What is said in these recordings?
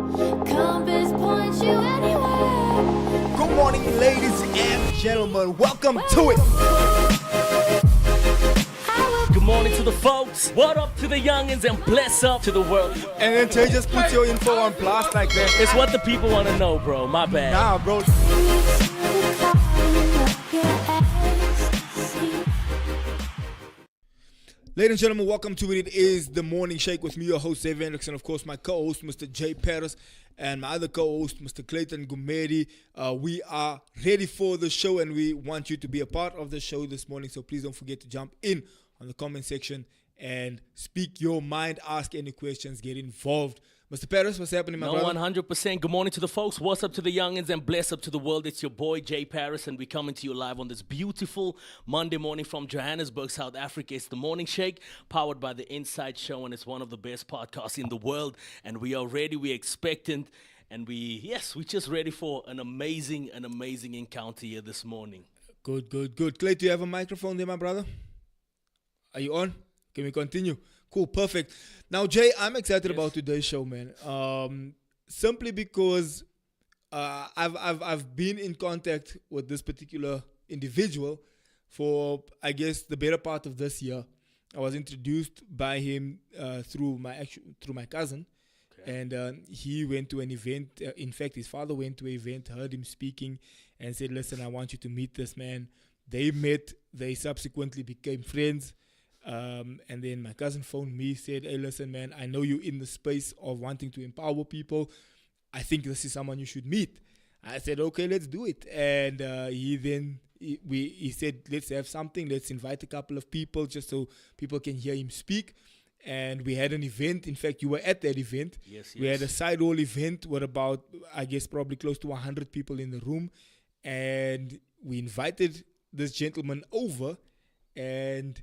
Compass points you anywhere. Good morning, ladies and gentlemen. Welcome to it. Good morning to the folks. What up to the youngins and bless up to the world. And then Jay just put your info on blast like that. It's what the people want to know, bro. My bad. Nah, bro. Ladies and gentlemen, welcome to it. It is the Morning Shake with me, your host, Xavier, and of course my co-host, Mr. J. Paris, and my other co-host, Mr. Clayton Gumede. We are ready for the show, and we want you to be a part of the show this morning, so please don't forget to jump in on the comment section and speak your mind, ask any questions, get involved. Mr. Paris, what's happening, my brother? 100%. Good morning to the folks. What's up to the youngins and bless up to the world. It's your boy, J. Paris, and we're coming to you live on this beautiful Monday morning from Johannesburg, South Africa. It's the Morning Shake, powered by the Inside Show, and it's one of the best podcasts in the world. And we are ready, we're expectant, and we're just ready for an amazing encounter here this morning. Good. Clay, do you have a microphone there, my brother? Are you on? Can we continue? Cool, perfect. Now, Jay, I'm excited about today's show, man. Simply because I've been in contact with this particular individual for, I guess, the better part of this year. I was introduced by him through my cousin, and he went to an event. In fact, his father went to an event, heard him speaking, and said, "Listen, I want you to meet this man." They met. They subsequently became friends. And then my cousin phoned me, said, "Hey, listen, man, I know you're in the space of wanting to empower people. I think this is someone you should meet." I said, "Okay, let's do it." And he said, "Let's have something. Let's invite a couple of people just so people can hear him speak." And we had an event. In fact, you were at that event. Yes. We had a side hall event with about, I guess, probably close to 100 people in the room. And we invited this gentleman over, and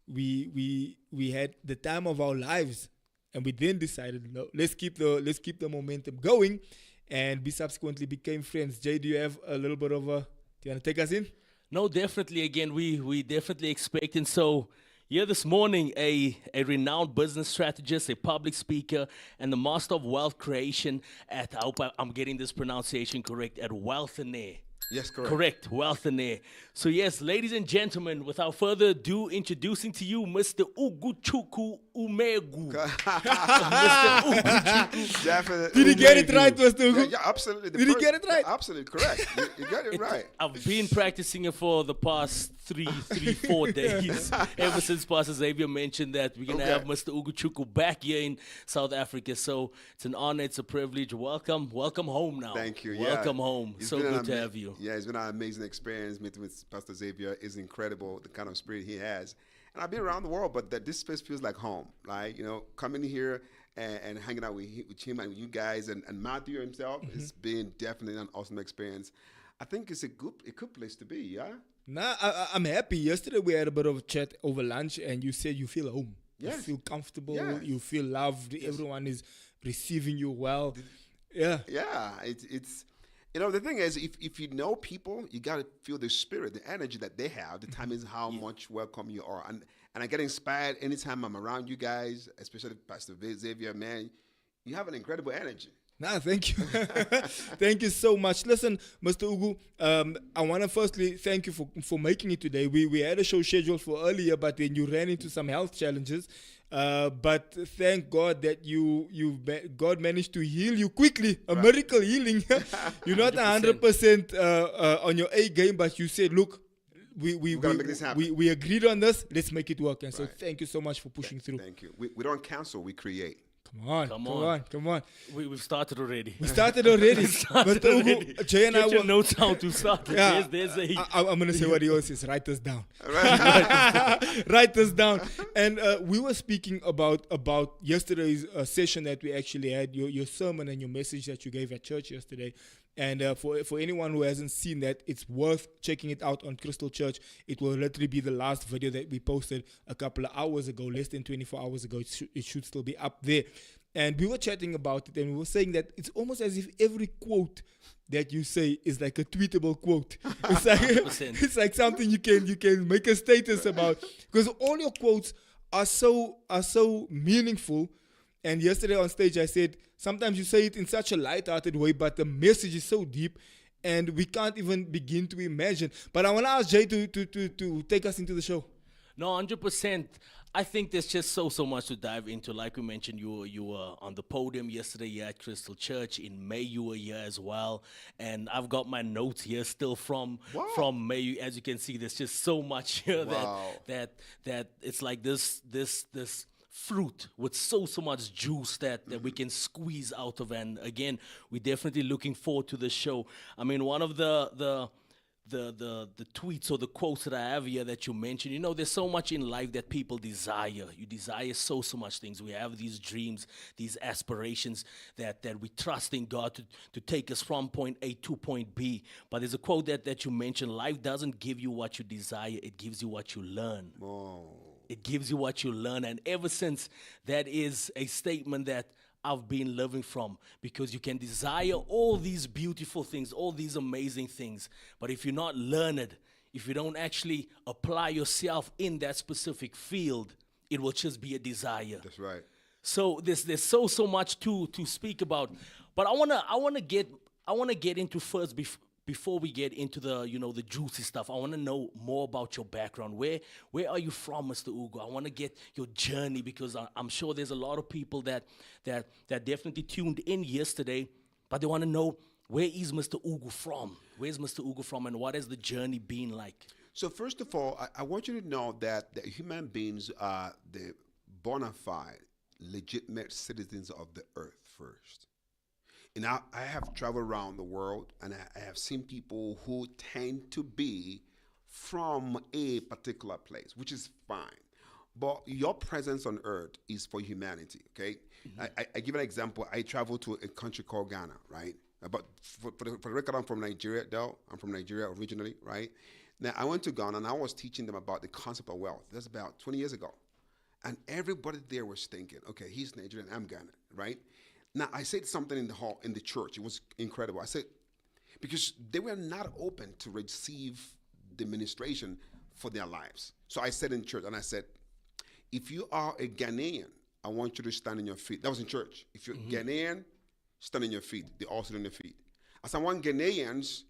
we had the time of our lives, and we then decided, no, let's keep the momentum going, and we subsequently became friends. Jay, do you have a little bit of a? Do you want to take us in? No, definitely. Again, we definitely expecting. So here this morning, a renowned business strategist, a public speaker, and the master of wealth creation at, I hope I'm getting this pronunciation correct, at Wealth and Air. Yes, correct. Correct, Wealth and Air. So yes, ladies and gentlemen, without further ado, introducing to you Mr. UGOCHUKWU OMEOGU. Mr. UGOCHUKWU. Definitely. Did he get it right, Mr. Ugu? Yeah, absolutely. Did he get it right? Absolutely correct. You got it right. I've been practicing it for the past 4 days. Ever since Pastor Xavier mentioned that we're going to have Mr. UGOCHUKWU back here in South Africa. So it's an honor, it's a privilege. Welcome home now. Thank you. Welcome home. It's so good to have you. Yeah, it's been an amazing experience meeting with Pastor Xavier. It's incredible the kind of spirit he has. And I've been around the world, but this space feels like home. Like, coming here and hanging out with him and you guys and Matthew himself, it's been definitely an awesome experience. I think it's a good place to be, yeah? Nah, I'm happy. Yesterday we had a bit of a chat over lunch, and you said you feel home. Yes. You feel comfortable. Yes. You feel loved. Yes. Everyone is receiving you well. Yeah. Yeah, it's the thing is, if you know people, you got to feel the spirit, the energy that they have. The time is how much welcome you are. And I get inspired anytime I'm around you guys, especially Pastor Xavier, man. You have an incredible energy. Nah, thank you. Thank you so much. Listen, Mr. Ugu, I want to firstly thank you for making it today. We had a show scheduled for earlier, but then you ran into some health challenges. But thank God that God managed to heal you quickly, a miracle healing. You're not 100% on your A game, but you said, look, we make this happen. We agreed on this. Let's make it work. And so thank you so much for pushing through. Thank you. We don't cancel, we create. Come on. We've started already. We started already. Ugu, Jay and Get I your were notes out to start. Yeah, I'm going to say what he always says. Write this down. Write this down. And we were speaking about yesterday's session that we actually had, your sermon and your message that you gave at church yesterday. And for anyone who hasn't seen that, it's worth checking it out on Crystal Church. It will literally be the last video that we posted a couple of hours ago, less than 24 hours ago. It should still be up there. And we were chatting about it, and we were saying that it's almost as if every quote that you say is like a tweetable quote. It's like something you can make a status about, because all your quotes are so meaningful. And yesterday on stage, I said, sometimes you say it in such a light-hearted way, but the message is so deep, and we can't even begin to imagine. But I want to ask Jay to take us into the show. No, 100%. I think there's just so much to dive into. Like we mentioned, you were on the podium yesterday here at Crystal Church. In May, you were here as well. And I've got my notes here still from May. As you can see, there's just so much here that it's like this fruit with so much juice that we can squeeze out of. And again, we're definitely looking forward to the show. I mean, one of the tweets or the quotes that I have here that you mentioned, you know, there's so much in life that people desire. You desire so much things. We have these dreams, these aspirations that we trust in God to take us from point A to point B. But there's a quote that you mentioned: life doesn't give you what you desire, it gives you what you learn. It gives you what you learn. And ever since, that is a statement that I've been living from, because you can desire all these beautiful things, all these amazing things, but if you're not learned, if you don't actually apply yourself in that specific field, it will just be a desire. That's right. So there's so much to speak about, but I wanna get into first before we get into the juicy stuff. I want to know more about your background. Where are you from, Mr. Ugo? I want to get your journey, because I'm sure there's a lot of people that definitely tuned in yesterday, but they want to know, where is Mr. Ugo from? Where's Mr. Ugo from, and what has the journey been like? So first of all, I want you to know that human beings are the bona fide, legitimate citizens of the earth first. And I have traveled around the world, and I have seen people who tend to be from a particular place, which is fine. But your presence on earth is for humanity, okay? Mm-hmm. I give an example. I traveled to a country called Ghana, right? But for the record, I'm from Nigeria, though. I'm from Nigeria originally, right? Now, I went to Ghana, and I was teaching them about the concept of wealth. That's about 20 years ago. And everybody there was thinking, okay, he's Nigerian, I'm Ghana, right? Now, I said something in the hall, in the church. It was incredible. I said, because they were not open to receive the ministration for their lives. So I said in church, and I said, if you are a Ghanaian, I want you to stand on your feet. That was in church. If you're Ghanaian, stand on your feet. They all stood on their feet. I said, I want Ghanaians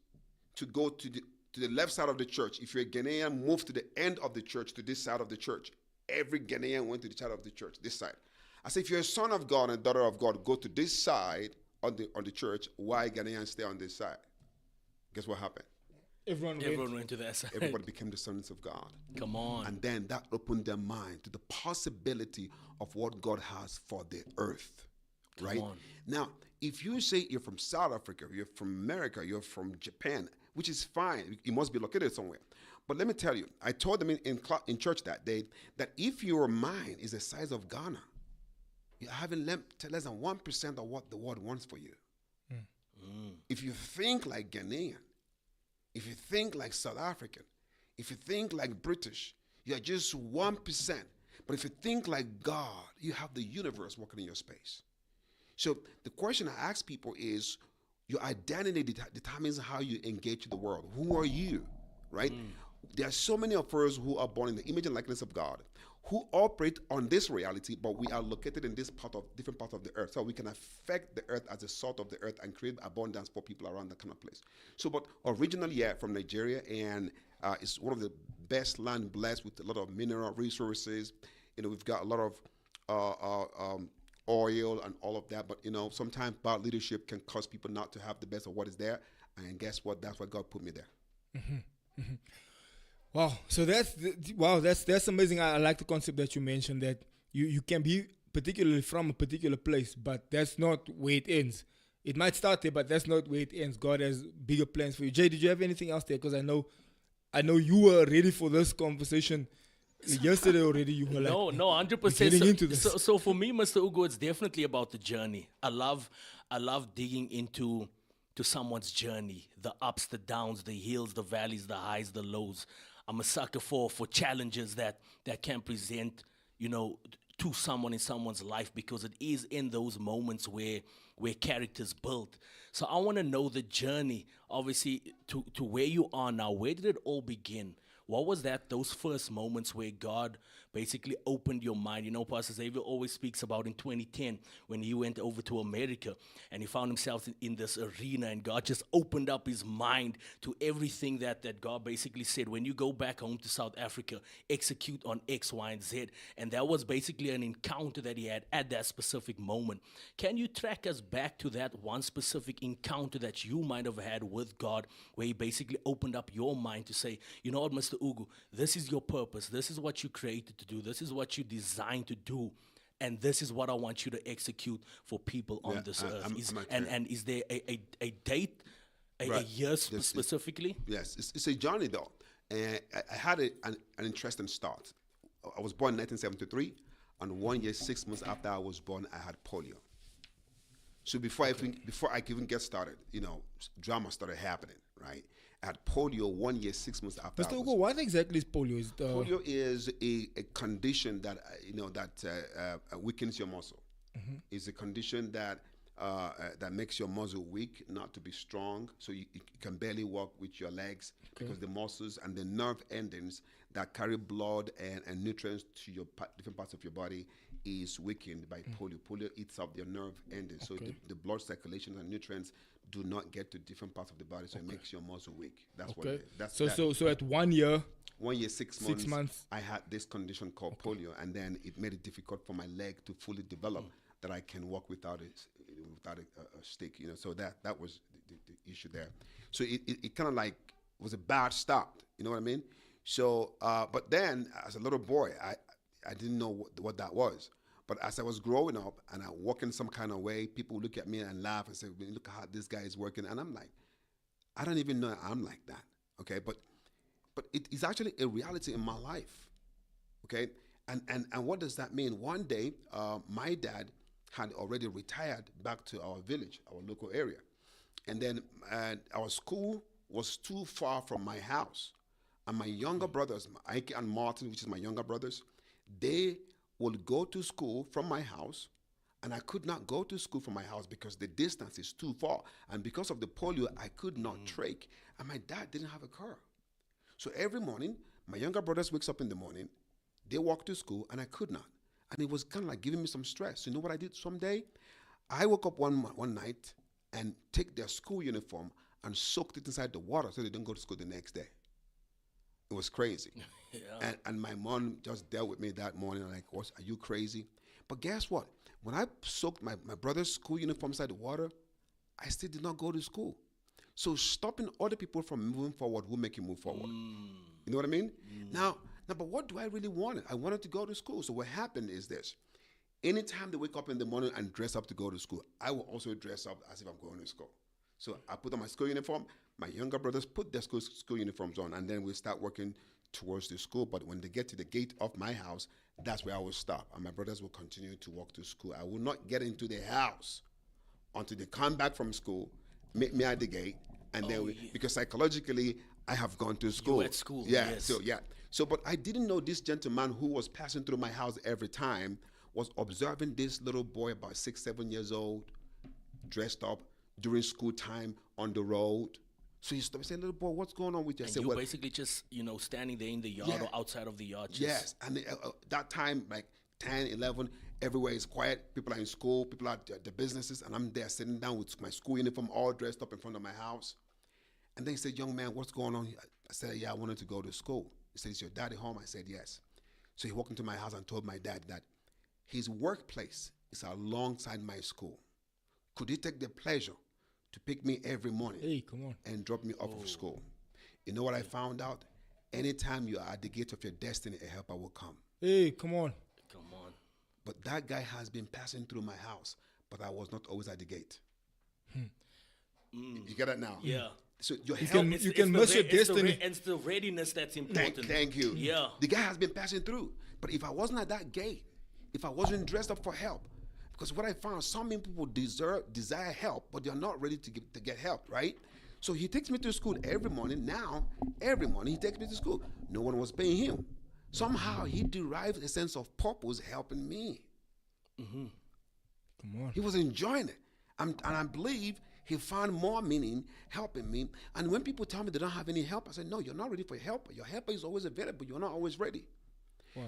to go to the left side of the church. If you're a Ghanaian, move to the end of the church, to this side of the church. Every Ghanaian went to the side of the church, this side. I said, if you're a son of God and daughter of God, go to this side on the church. Why Ghanaians stay on this side? Guess what happened? Everyone went to that side. Everybody became the sons of God. Come on. And then that opened their mind to the possibility of what God has for the earth. Right? Come on. Now, if you say you're from South Africa, you're from America, you're from Japan, which is fine. You must be located somewhere. But let me tell you, I told them in church that day that if your mind is the size of Ghana, you're having less than 1% of what the world wants for you. If you think like Ghanaian, if you think like South African, if you think like British, you're just 1%. But if you think like God, you have the universe working in your space. So the question I ask people is, your identity determines how you engage the world. Who are you, right? There are so many of us who are born in the image and likeness of God, who operate on this reality, but we are located in different parts of the earth, so we can affect the earth as a salt of the earth and create abundance for people around that kind of place. So, but originally, from Nigeria, and it's one of the best land blessed with a lot of mineral resources. You know, we've got a lot of oil and all of that, but sometimes bad leadership can cause people not to have the best of what is there. And guess what? That's why God put me there. Mm-hmm. Mm-hmm. Wow, so that's amazing. I like the concept that you mentioned, that you can be particularly from a particular place, but that's not where it ends. It might start there, but that's not where it ends. God has bigger plans for you. Jay, did you have anything else there? Because I know you were ready for this conversation yesterday already. You were no, 100%. Getting into this. So for me, Mr. Ugo, it's definitely about the journey. I love digging into someone's journey, the ups, the downs, the hills, the valleys, the highs, the lows. I'm a sucker for challenges that can present, to someone in someone's life, because it is in those moments where character's built. So I want to know the journey, obviously, to where you are now. Where did it all begin? What was those first moments where God basically opened your mind. You know, Pastor Xavier always speaks about in 2010 when he went over to America and he found himself in this arena, and God just opened up his mind to everything that God basically said, when you go back home to South Africa, execute on X, Y, and Z. And that was basically an encounter that he had at that specific moment. Can you track us back to that one specific encounter that you might have had with God, where he basically opened up your mind to say, you know what, Mr. Ugu, this is your purpose. This is what you created to do. This is what you designed to do. And this is what I want you to execute for people on this earth. And is there a date, a year specifically? Yes, it's a journey though. And I had an interesting start. I was born in 1973, and 1 year, 6 months after I was born, I had polio. So before I could even get started, you know, drama started happening, right? I had polio 1 year, 6 months after. Mr. Ugo, what exactly is polio? Polio is a condition that weakens your muscle. It's a condition that makes your muscle weak, not to be strong, so you can barely walk with your legs because the muscles and the nerve endings that carry blood and nutrients to your different parts of your body is weakened by polio. Polio eats up your nerve endings, so the blood circulation and nutrients do not get to different parts of the body, so it makes your muscle weak. That's what it is. So at 1 year, 1 year, 6 months, I had this condition called polio, and then it made it difficult for my leg to fully develop that I can walk without a stick, you know. So that was the issue there. So it kind of like was a bad start, you know what I mean? So, but then as a little boy, I didn't know what that was. But as I was growing up and I walk in some kind of way, people look at me and laugh and say, look how this guy is working. And I'm like, I don't even know I'm like that, okay? But it is actually a reality in my life, okay? And what does that mean? One day, my dad had already retired back to our village, our local area. And then our school was too far from my house. And my younger brothers, Ike and Martin, which is my younger brothers, they would go to school from my house, and I could not go to school from my house because the distance is too far. And because of the polio, I could not trek. And my dad didn't have a car. So every morning, my younger brothers wakes up in the morning, they walk to school, and I could not. And it was kind of like giving me some stress. You know what I did someday? I woke up one night and take their school uniform and soaked it inside the water so they don't go to school the next day. It was crazy. And my mom just dealt with me that morning. I'm like, are you crazy? But guess what? When I soaked my brother's school uniform inside the water, I still did not go to school. So stopping other people from moving forward will make you move forward. You know what I mean? Now, but what do I really want? I wanted to go to school. So what happened is this. Anytime they wake up in the morning and dress up to go to school, I will also dress up as if I'm going to school. So I put on my school uniform. My younger brothers put their school uniforms on, and then we start working towards the school. But when they get to the gate of my house, that's where I will stop. And my brothers will continue to walk to school. I will not get into the house until they come back from school, meet me at the gate, and then because psychologically, I have gone to school. You at school, yeah. yes. So, but I didn't know this gentleman who was passing through my house every time was observing this little boy about 6, 7 years old, dressed up during school time on the road. So he stopped and said, little boy, what's going on with you? I said, you basically just, standing there in the yard or outside of the yard. Yes, and that time, like 10, 11, everywhere is quiet. People are in school, people are at the businesses, and I'm there sitting down with my school uniform all dressed up in front of my house. And then he said, young man, what's going on? I said, yeah, I wanted to go to school. He said, is your daddy home? I said, yes. So he walked into my house and told my dad that his workplace is alongside my school. Could he take the pleasure to pick me every morning and drop me off of school? You know what I found out? Anytime you are at the gate of your destiny, a helper will come. Hey, come on. But that guy has been passing through my house, but I was not always at the gate. You get that now? Yeah. So your You help, can miss your destiny. It's the readiness that's important. Thank you. Yeah. The guy has been passing through. But if I wasn't at that gate, if I wasn't dressed up for help, because what I found, some people desire help, but they're not ready to get help, right? So he takes me to school every morning. Now, every morning he takes me to school. No one was paying him. Somehow he derives a sense of purpose helping me. Come on. He was enjoying it. And I believe he found more meaning helping me. And when people tell me they don't have any help, I say, no, you're not ready for help. Your helper is always available. You're not always ready.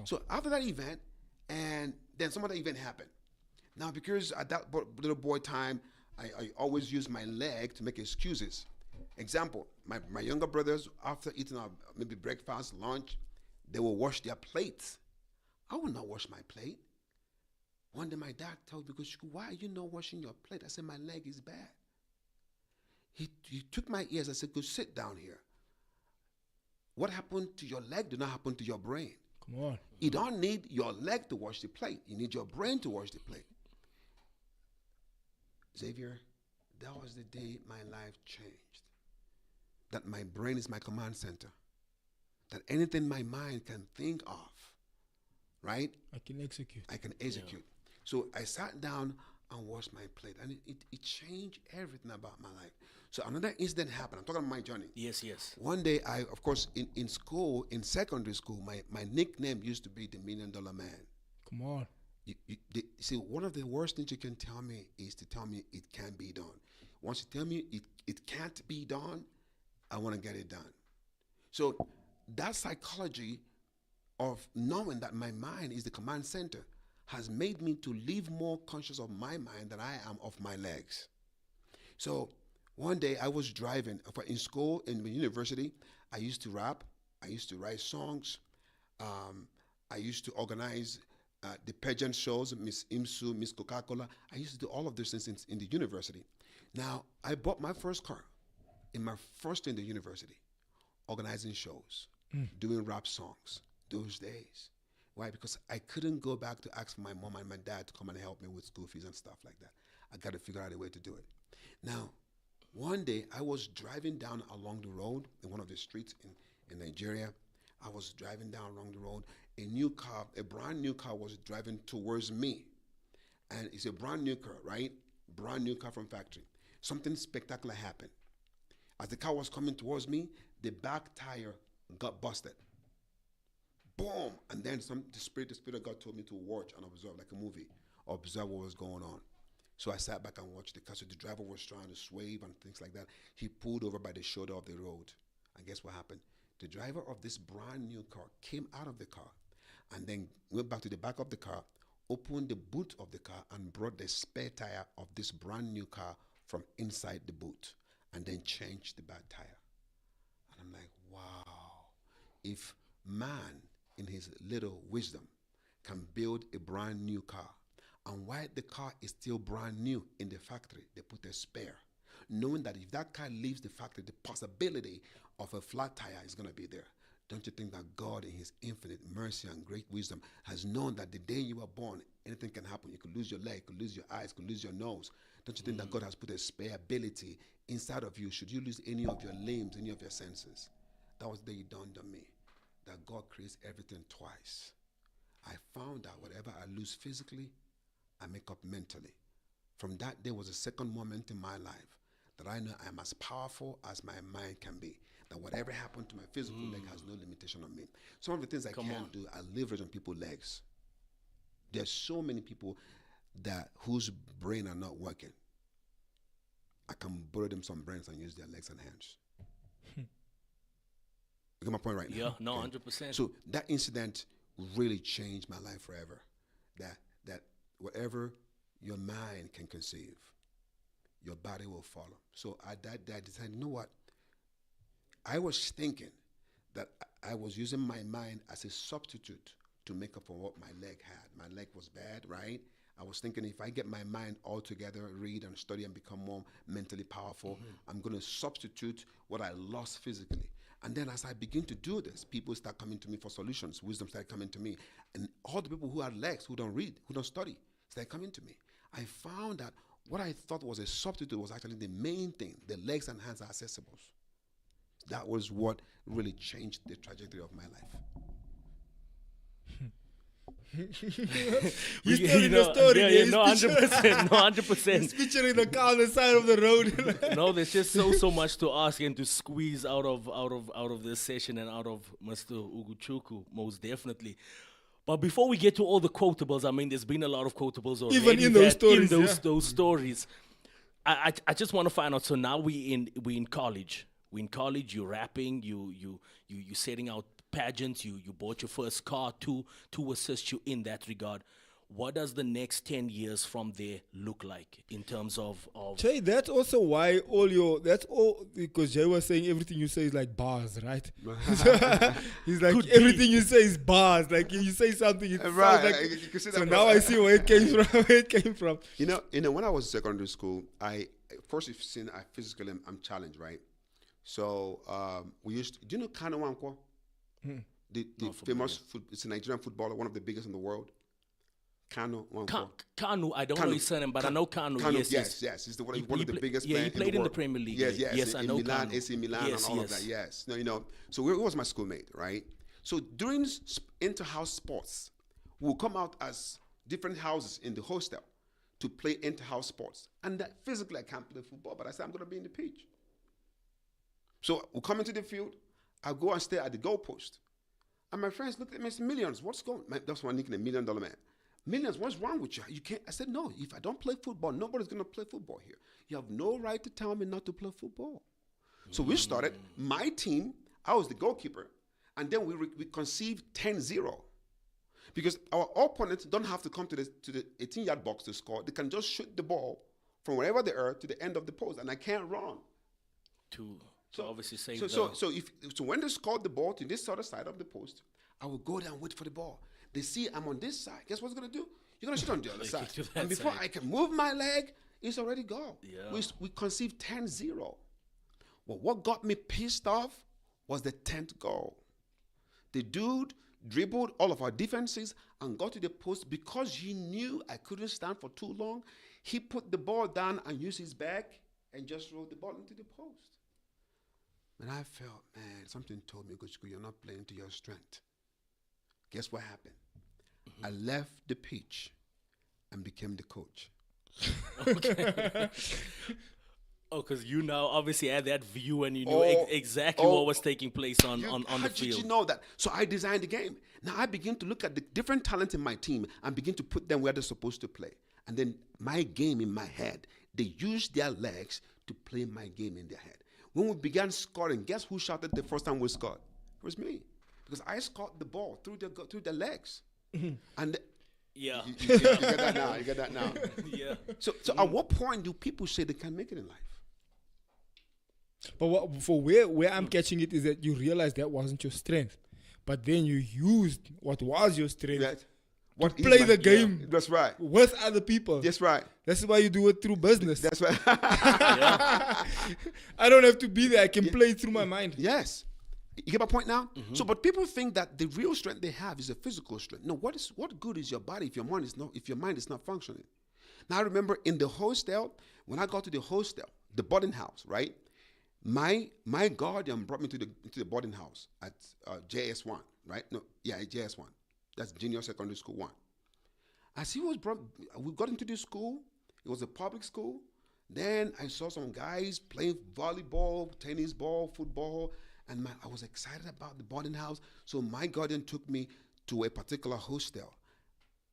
So after that event, and then some other event happened. Now, because at that little boy time, I always use my leg to make excuses. Example, my younger brothers, after eating maybe breakfast, lunch, they will wash their plates. I will not wash my plate. One day my dad told me, because why are you not washing your plate? I said, my leg is bad. He took my ears. I said, go sit down here. What happened to your leg did not happen to your brain. Come on. You don't need your leg to wash the plate. You need your brain to wash the plate. Xavier, that was the day my life changed. That my brain is my command center. That anything my mind can think of, right? I can execute. I can execute. So I sat down and washed my plate. And it changed everything about my life. So another incident happened. I'm talking about my journey. Yes, yes. One day, of course, in school, in secondary school, my nickname used to be the $1 Million Man. Come on. See, one of the worst things you can tell me is to tell me it can't be done. Once you tell me it can't be done, I want to get it done. So that psychology of knowing that my mind is the command center has made me to live more conscious of my mind than I am of my legs. So one day I was driving in school, in the university. I used to rap. I used to write songs. I used to organize the pageant shows, Miss Imsu, Miss Coca-Cola. I used to do all of those things in the university. Now, I bought my first car in my first year in the university, organizing shows, doing rap songs those days. Why? Because I couldn't go back to ask my mom and my dad to come and help me with school fees and stuff like that. I got to figure out a way to do it. Now, one day I was driving down along the road in one of the streets in Nigeria. I was driving down along the road. A new car, a brand new car was driving towards me. And it's a brand new car, right? Brand new car from factory. Something spectacular happened. As the car was coming towards me, the back tire got busted. Boom! And then the Spirit of God told me to watch and observe, like a movie, observe what was going on. So I sat back and watched the car. So the driver was trying to swerve and things like that. He pulled over by the shoulder of the road. And guess what happened? The driver of this brand new car came out of the car and then went back to the back of the car, opened the boot of the car and brought the spare tire of this brand new car from inside the boot and then changed the bad tire. And I'm like, wow. If man in his little wisdom can build a brand new car, and while the car is still brand new in the factory, they put a spare, knowing that if that car leaves the factory, the possibility of a flat tire is going to be there. Don't you think that God in his infinite mercy and great wisdom has known that the day you were born, anything can happen? You could lose your leg, you could lose your eyes, you could lose your nose. Don't you think that God has put a spare ability inside of you should you lose any of your limbs, any of your senses? That was the day it dawned on me that God creates everything twice. I found out whatever I lose physically, I make up mentally. From that day was a second moment in my life that I know I'm as powerful as my mind can be. That whatever happened to my physical leg has no limitation on me. Some of the things I can't do, I leverage on people's legs. There's so many people whose brain are not working. I can borrow them some brains and use their legs and hands. You get my point right now? Yeah, no, Okay. 100%. So that incident really changed my life forever. That whatever your mind can conceive, your body will follow. So I decided, you know what? I was thinking that I was using my mind as a substitute to make up for what my leg had. My leg was bad, right? I was thinking if I get my mind all together, read and study and become more mentally powerful, I'm going to substitute what I lost physically. And then as I begin to do this, people start coming to me for solutions. Wisdom started coming to me. And all the people who have legs, who don't read, who don't study, started coming to me. I found that what I thought was a substitute was actually the main thing. The legs and hands are accessible. That was what really changed the trajectory of my life. He's telling the story. Yeah, no, 100%. No, 100%. He's picturing the car on the side of the road. No, there's just so much to ask and to squeeze out of this session and out of Mr. UGOCHUKWU, most definitely. But before we get to all the quotables, I mean, there's been a lot of quotables already. Even in those stories, those stories. I just want to find out. So now we in college. We're in college. You're rapping. You setting out pageants. You bought your first car to assist you in that regard. What does the next 10 years from there look like in terms of Jay, that's also why that's all, because Jay was saying everything you say is like bars, right? He's like, everything you say is bars. Like, if you say something, it sounds like. You can see So that now I see where it came from. Where it came from. You know, when I was in secondary school, first you've seen I physically I'm challenged, right? So we used to, do you know Kano Wankwo? The famous it's a Nigerian footballer, one of the biggest in the world. Kano Wankwo. Kanu, I don't know his surname, but I know Kanu. Yes. He's one of the biggest players. players. He played in the Premier League. Yes. I In know Milan, Kanu. AC Milan, and all of that. Yes. No, you know. So he was my schoolmate, right? So during inter-house sports, we'll come out as different houses in the hostel to play inter-house sports. And that physically I can't play football, but I said I'm going to be in the pitch. So we'll come into the field. I'll go and stay at the goalpost. And my friends looked at me and said, Millions, what's going on? That's my nickname, $1 Million Man. Millions, what's wrong with you? You can't. I said, no, if I don't play football, nobody's going to play football here. You have no right to tell me not to play football. So we started, my team, I was the goalkeeper, and then we conceived 10-0. Because our opponents don't have to come to the 18-yard box to score. They can just shoot the ball from wherever they are to the end of the post, and I can't run. So obviously save So when they scored the ball to this other side of the post, I will go there and wait for the ball. They see I'm on this side. Guess what's going to do? You're going to shoot on the other side. And before I can move my leg, it's already gone. Yeah. We conceived 10-0. Well, what got me pissed off was the 10th goal. The dude dribbled all of our defenses and got to the post because he knew I couldn't stand for too long. He put the ball down and used his back and just rolled the ball into the post. And I felt, man, something told me, UGOCHUKWU, you're not playing to your strength. Guess what happened? I left the pitch and became the coach. Okay. Oh, because you now obviously had that view and you knew exactly what was taking place on the How field. did you know that? So I designed the game. Now I begin to look at the different talents in my team and begin to put them where they're supposed to play. And then my game in my head, they use their legs to play my game in their head. When we began scoring, guess who shouted the first time we scored? It was me. Because I scored the ball through the legs. And Yeah. you get that now. You get that now. Yeah. So at what point do people say they can make it in life? But where I'm catching it is that you realize that wasn't your strength, but then you used what was your strength Right. to play the game. That's right. With other people. That's right. That's why you do it through business. That's right. Yeah. I don't have to be there. I can play it through my mind. Yes. You get my point now? So, but people think that the real strength they have is a physical strength. No, what good is your body if your mind is not functioning? Now I remember in the hostel, when I got to the hostel, the boarding house, right? My guardian brought me to the boarding house at JS1, right? No, yeah, JS1. That's junior secondary school 1. As we got into this school, it was a public school. Then I saw some guys playing volleyball, tennis ball, football, and I was excited about the boarding house. So my guardian took me to a particular hostel.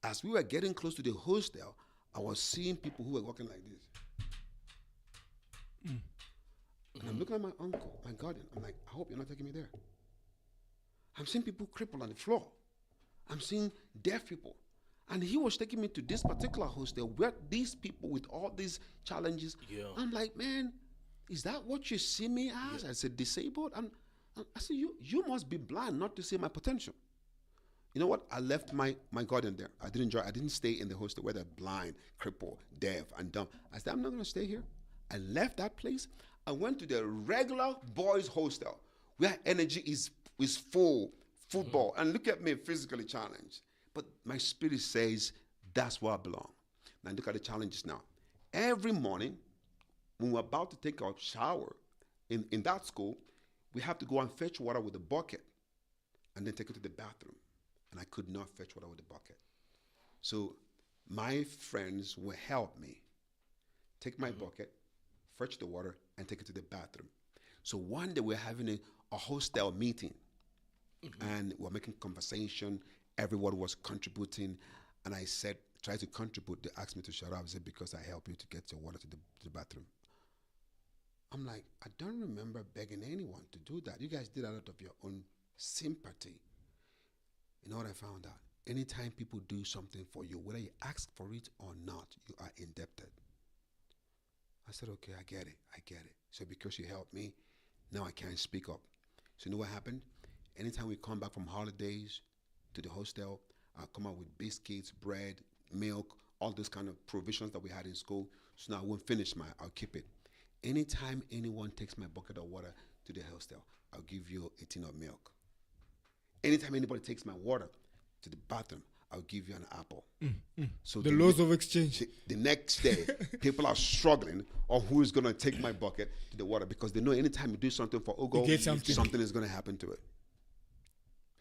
As we were getting close to the hostel, I was seeing people who were walking like this. And I'm looking at my uncle, my guardian. I'm like, I hope you're not taking me there. I'm seeing people crippled on the floor. I'm seeing deaf people. And he was taking me to this particular hostel where these people with all these challenges. Yeah. I'm like, man, is that what you see me as? Yeah. I said, disabled? I said, you must be blind not to see my potential. You know what? I left my guardian there. I didn't stay in the hostel where they're blind, crippled, deaf, and dumb. I said, I'm not going to stay here. I left that place. I went to the regular boys' hostel where energy is full, football. And look at me, physically challenged. But my spirit says, that's where I belong. Now look at the challenges now. Every morning, when we're about to take our shower in that school, we have to go and fetch water with a bucket and then take it to the bathroom. And I could not fetch water with a bucket. So my friends will help me take my bucket, fetch the water, and take it to the bathroom. So one day we're having a hostel meeting, and we're making conversation. Everyone was contributing, and I said, try to contribute. They asked me to shut up. I said, because I help you to get your water to the bathroom. I'm like, I don't remember begging anyone to do that. You guys did that out of your own Sympathy. You know what I found out? Anytime people do something for you, whether you ask for it or not, you are indebted. I said, okay, I get it. So because you helped me, now I can't speak up. So you know what happened? Anytime we come back from holidays to the hostel, I'll come out with biscuits, bread, milk, all those kind of provisions that we had in school. So now I won't finish mine, I'll keep it. Anytime anyone takes my bucket of water to the hostel, I'll give you a tin of milk. Anytime anybody takes my water to the bathroom, I'll give you an apple. So The laws of exchange. the next day, people are struggling on who is going to take my bucket to the water because they know anytime you do something for Ugo, You get something. is going to happen to it.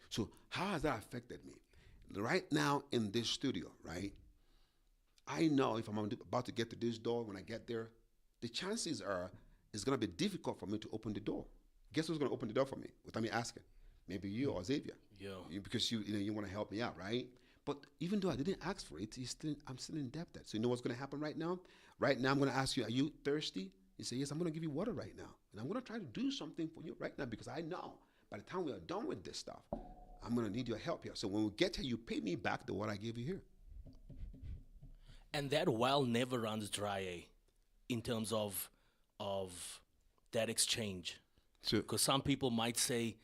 So how has that affected me? Right now in this studio, right, I know if I'm about to get to this door, when I get there, the chances are it's going to be difficult for me to open the door. Guess who's going to open the door for me without me asking? Maybe you or Xavier. Yeah. Because you want to help me out, right? But even though I didn't ask for it, I'm still indebted. So you know what's going to happen right now? Right now I'm going to ask you, are you thirsty? You say, yes, I'm going to give you water right now. And I'm going to try to do something for you right now because I know by the time we are done with this stuff, I'm going to need your help here. So when we get here, you pay me back the water I gave you here. And that well never runs dry, in terms of that exchange. So Because some people might say,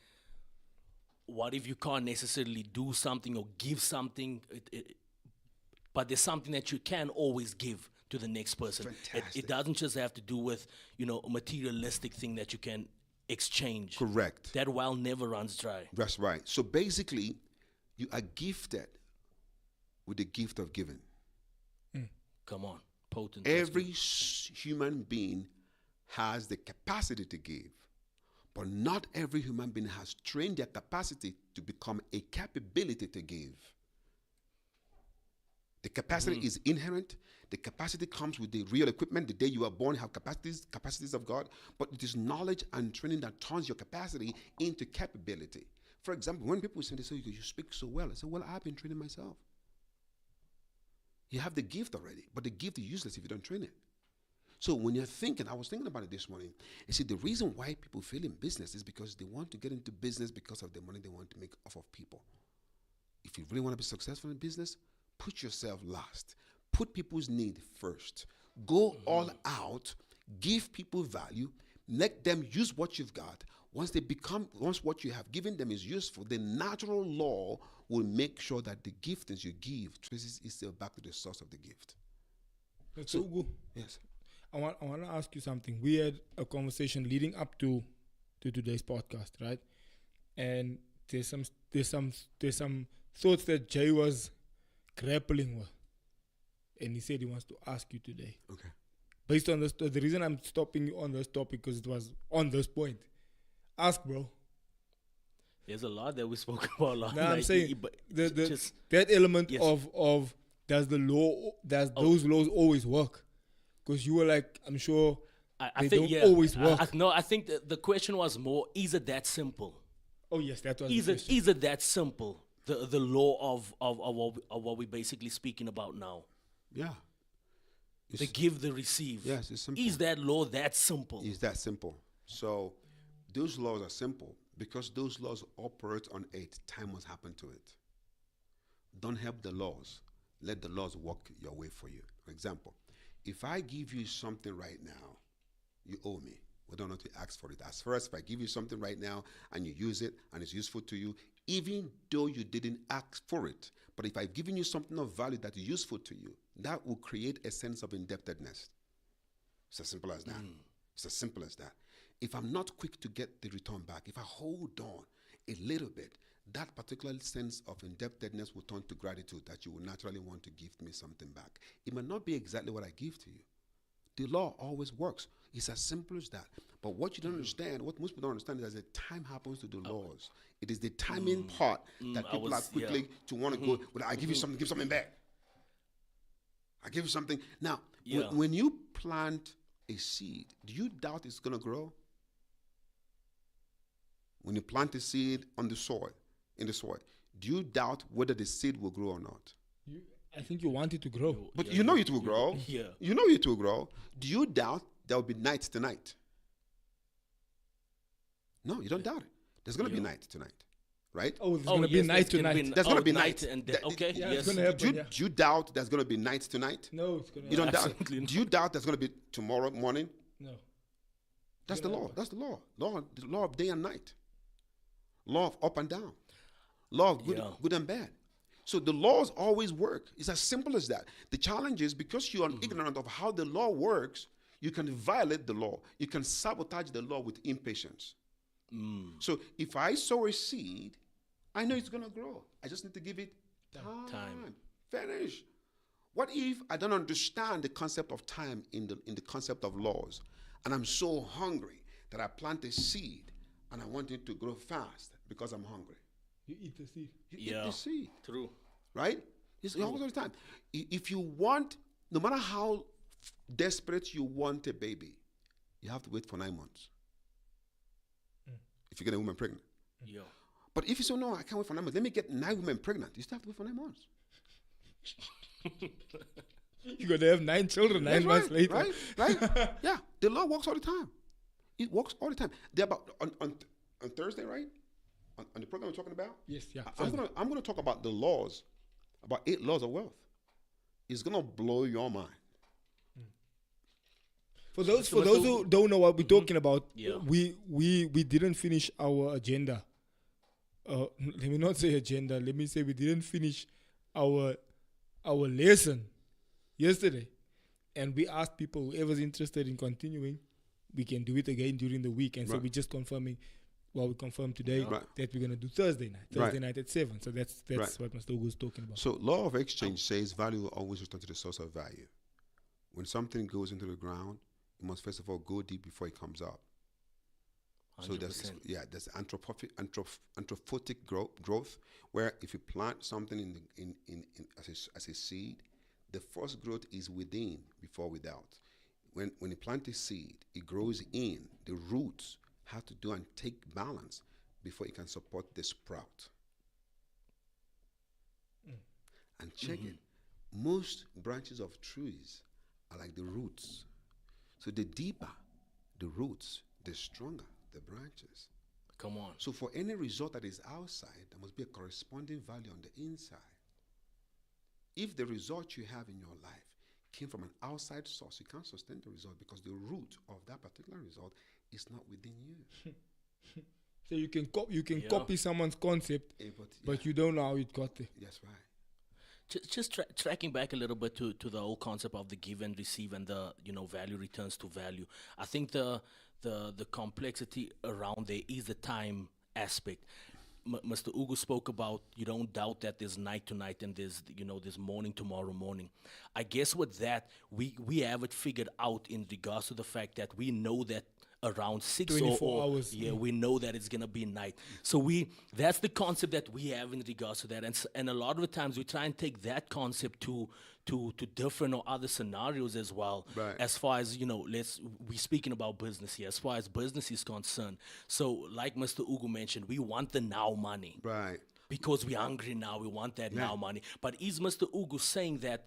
what if you can't necessarily do something or give something, but there's something that you can always give to the next person. Fantastic. It doesn't just have to do with, a materialistic thing that you can exchange. correct. That well never runs dry. That's right. So basically, you are gifted with the gift of giving. Come on, potent. Every human being has the capacity to give, but not every human being has trained their capacity to become a capability to give. The capacity is inherent. The capacity comes with the real equipment. The day you are born, you have capacities of God, but it is knowledge and training that turns your capacity into capability. For example, when people say, you speak so well, I say, well, I've been training myself. You have the gift already, but the gift is useless if you don't train it. So when you're thinking, I was thinking about it this morning. You see, the reason why people fail in business is because they want to get into business because of the money they want to make off of people. If you really want to be successful in business, put yourself last. Put people's need first. Go all out. Give people value. Let them use what you've got. Once what you have given them is useful, the natural law will make sure that the giftings you give traces itself back to the source of the gift. That's so good. Yes. I want to ask you something. We had a conversation leading up to today's podcast, right? And there's some thoughts that Jay was grappling with, and he said he wants to ask you today. Okay. Based on this, the reason I'm stopping you on this topic because it was on this point. Ask, bro. There's a lot that we spoke about. No, I'm saying but that element Yes. of does those laws always work? Because you were like, I'm sure I they think don't always work. I think the question was more: is it that simple? Oh yes, that was the Is question. it that simple? The law of what we're basically speaking about now. Yeah. The give, the receive. Yes, it's simple. Is that law that simple? It's that simple. So those laws are simple because those laws operate on it. Time must happen to it. Don't help the laws. Let the laws work your way for you. For example, if I give you something right now, you owe me. Whether or not you ask for it. As far as if I give you something right now and you use it and it's useful to you, even though you didn't ask for it, but if I've given you something of value that is useful to you, that will create a sense of indebtedness. It's as simple as that. It's as simple as that. If I'm not quick to get the return back, if I hold on a little bit, that particular sense of indebtedness will turn to gratitude that you will naturally want to give me something back. It may not be exactly what I give to you. The law always works. It's as simple as that. But what you don't understand, what most people don't understand is that the time happens to the laws. It is the timing part that people are quickly to want to go, well, I give you something, give something back. I give you something. Now, when you plant a seed, do you doubt it's going to grow? When you plant a seed on the soil, in the soil, do you doubt whether the seed will grow or not? I think you want it to grow. But you know it will grow. Yeah. You know it will grow. Do you doubt there will be night tonight? No, you don't doubt it. There's going to be night tonight. right? Oh, it's going to be night to night. There's gonna be night. and That- okay, Yeah, yes. it's going to happen. Do you doubt there's gonna be night tonight? No, it's going to You don't doubt. Absolutely not. Do you doubt there's gonna be tomorrow morning? No. That's the law. That's the law. The law of day and night. Law of up and down. Law of good and bad. So the laws always work. It's as simple as that. The challenge is because you are ignorant of how the law works, you can violate the law. You can sabotage the law with impatience. So if I sow a seed, I know it's going to grow. I just need to give it time. Finish. What if I don't understand the concept of time in the concept of laws, and I'm so hungry that I plant a seed and I want it to grow fast because I'm hungry? You eat the seed. You eat the seed. True. Right? It's always all the time. If you want, no matter how desperate you want a baby, you have to wait for 9 months. If you get a woman pregnant. Yeah. But if you say, no, I can't wait for 9 months, let me get 9 women pregnant, you still have to wait for 9 months. You're going to have 9 children 9 months later. Right? Yeah. The law works all the time. It works all the time. They're about, on Thursday, right? On the program we're talking about? Yes, yeah. I'm gonna talk about the laws, about 8 laws of wealth. It's gonna blow your mind. For those who don't know what we're talking about, Yeah. we didn't finish our agenda. Let me not say agenda. Let me say we didn't finish our lesson yesterday, and we asked people whoever's interested in continuing, we can do it again during the week. And so Right. we're just confirming. Well, we confirmed today Right. that we're gonna do Thursday night at 7. So that's Right. what Mr. Ugo was talking about. So law of exchange says value will always return to the source of value. When something goes into the ground, it must first of all go deep before it comes up. So there's 100%. there's anthrophotic growth, where if you plant something as a seed, the first growth is within before without. When you plant a seed, it grows in. The roots have to do and take balance before it can support the sprout. And check it. Most branches of trees are like the roots. So the deeper the roots, the stronger the branches. Come on. So for any result that is outside, there must be a corresponding value on the inside. If the result you have in your life came from an outside source, you can't sustain the result because the root of that particular result is not within you. So you can copy someone's concept, but you don't know how it got there. That's right. Just tracking back a little bit to the whole concept of the give and receive and the value returns to value. I think the complexity around there is the time aspect. Mr. Ugo spoke about you don't doubt that there's night to night and there's there's morning tomorrow morning. I guess with that we have it figured out in regards to the fact that we know that around 6 24 hours. we know that it's gonna be night. So that's the concept that we have in regards to that, and a lot of the times we try and take that concept to different or other scenarios as well. Right. As far as we speaking about business here. As far as business is concerned, so like Mr. Ugo mentioned, we want the now money. Right. Because we're hungry now, we want that now money. But is Mr. Ugo saying that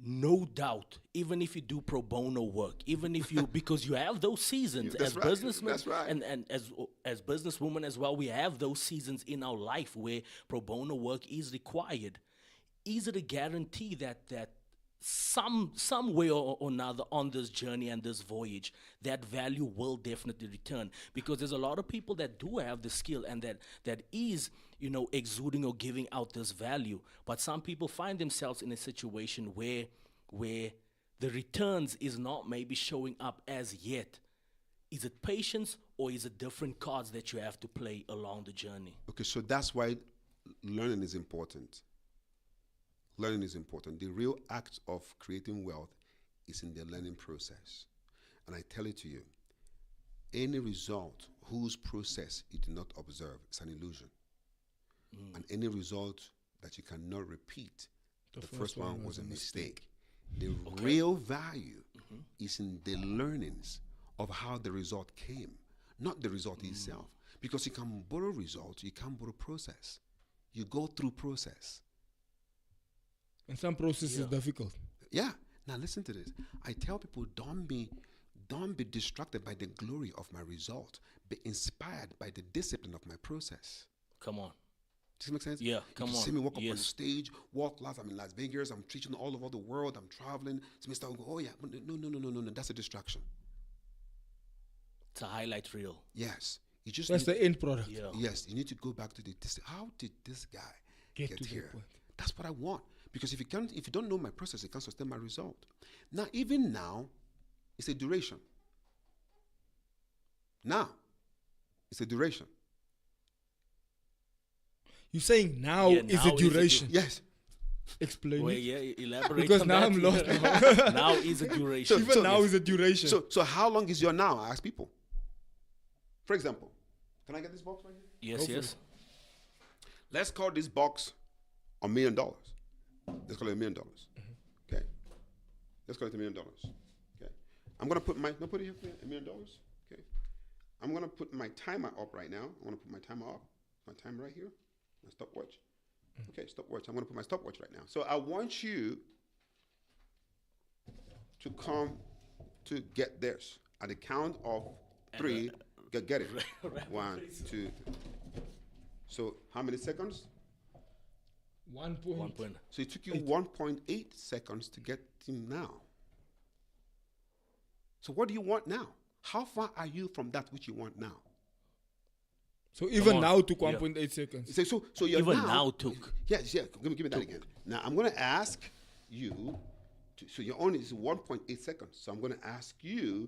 no doubt, even if you do pro bono work, even if you because you have those seasons That's as right. businessmen That's right. and as businesswomen as well, we have those seasons in our life where pro bono work is required. Is it a guarantee that some way or another on this journey and this voyage, that value will definitely return? Because there's a lot of people that do have the skill and that is exuding or giving out this value, but some people find themselves in a situation where the returns is not maybe showing up as yet. Is it patience or is it different cards that you have to play along the journey? Okay, so that's why learning is important. Learning is important. The real act of creating wealth is in the learning process. And I tell it to you, any result whose process you do not observe is an illusion. And any result that you cannot repeat, the first one was a mistake. The real value is in the learnings of how the result came, not the result itself. Because you can borrow result, you can't borrow process. You go through process. And some process is difficult. Yeah. Now listen to this. I tell people, don't be distracted by the glory of my result. Be inspired by the discipline of my process. Come on. Does it make sense? Yeah, You come can on. see me walk up on Yes. stage, walk lots. I'm in Las Vegas. I'm preaching all over the world. I'm traveling. So Mr. Go, oh yeah, no. That's a distraction. It's a highlight reel. Yes, you just That's need, the end product. Yeah. yes. You need to go back to how did this guy Get get to that here? point. That's what I want. Because if you don't know my process, you can't sustain my result. Now, even now, it's a duration. Now, it's a duration. You're saying now Yeah, is now the is the duration. Yes. Explain Wait, it. yeah, elaborate. Because on now that. I'm lost. Now is a duration. Even now is a duration. So how long is your now? I ask people. For example, can I get this box right here? Yes, yes. Let's call this box $1 million. Let's call it $1 million. Okay. Let's call it $1 million. Okay. I'm gonna put put it here, $1 million. Okay. I'm gonna put my timer up right now. I wanna put my timer up. My timer right here. My stopwatch. Okay, stopwatch. I'm gonna put my stopwatch right now. So I want you to come to get this at the count of 3. Get it. 1, 2, 3. So how many seconds? 1 point. 1 point. So it took you 1.8 seconds to get him now. So what do you want now? How far are you from that which you want now? So even on. now took Yeah. 1.8 seconds. So you're Even now took. Yes, yeah. Give me that again. Now I'm going to ask you. So your only is 1.8 seconds. So I'm going to ask you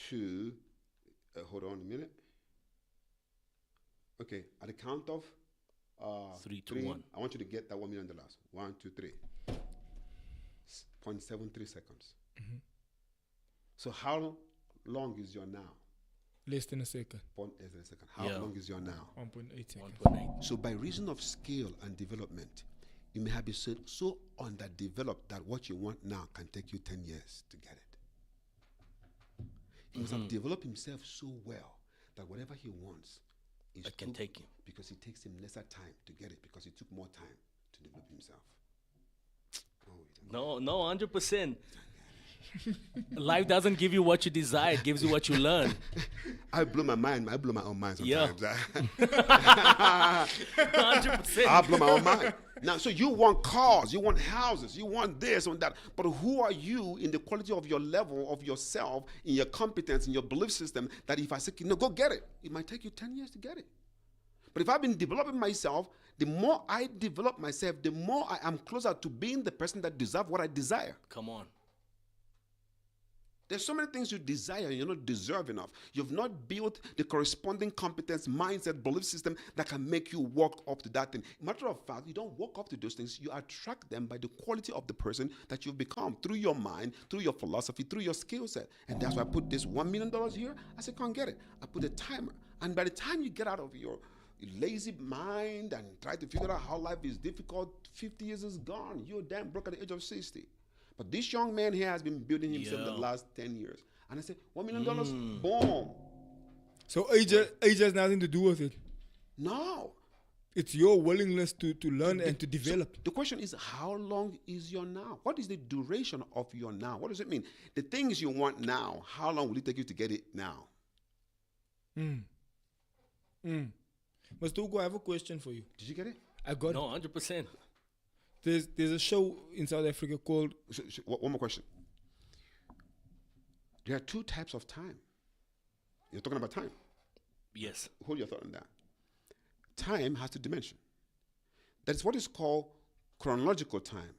to hold on a minute. Okay, at the count of 3, 2, 1. I want you to get that $1 million. 1, 2, 3. 0.73 seconds. So how long is your now? Less than a second. Less than a second. How Yeah. long is your now? 1.8 seconds. 1.8. So by reason of skill and development, you may have been so underdeveloped that what you want now can take you 10 years to get it. He must have developed himself so well that whatever he wants is That can take him. because it takes him lesser time to get it because it took more time to develop himself. Oh, No, 100%. Life doesn't give you what you desire; it gives you what you learn. I blow my mind. I blow my own mind Yeah. sometimes. 100%. I blow my own mind. Now, so you want cars, you want houses, you want this and that. But who are you in the quality of your level of yourself, in your competence, in your belief system, that if I say, no, go get it, it might take you 10 years to get it. But if I've been developing myself, the more I develop myself, the more I am closer to being the person that deserves what I desire. Come on. There's so many things you desire and you're not deserving of. You've not built the corresponding competence, mindset, belief system that can make you walk up to that thing. Matter of fact, you don't walk up to those things. You attract them by the quality of the person that you've become through your mind, through your philosophy, through your skill set. And that's why I put this $1 million here. I said, can't get it. I put a timer. And by the time you get out of your lazy mind and try to figure out how life is difficult, 50 years is gone. You're damn broke at the age of 60. But this young man here has been building himself the last 10 years. And I said, $1 million, boom. So age has nothing to do with it. No. It's your willingness to learn and to develop. The question is, how long is your now? What is the duration of your now? What does it mean? The things you want now, how long will it take you to get it now? Mr. Ugo, I have a question for you. Did you get it? I got No, 100%. There's a show in South Africa called One more question. There are 2 types of time. You're talking about time. Yes. Hold your thought on that. Time has 2 dimensions. That is what is called chronological time,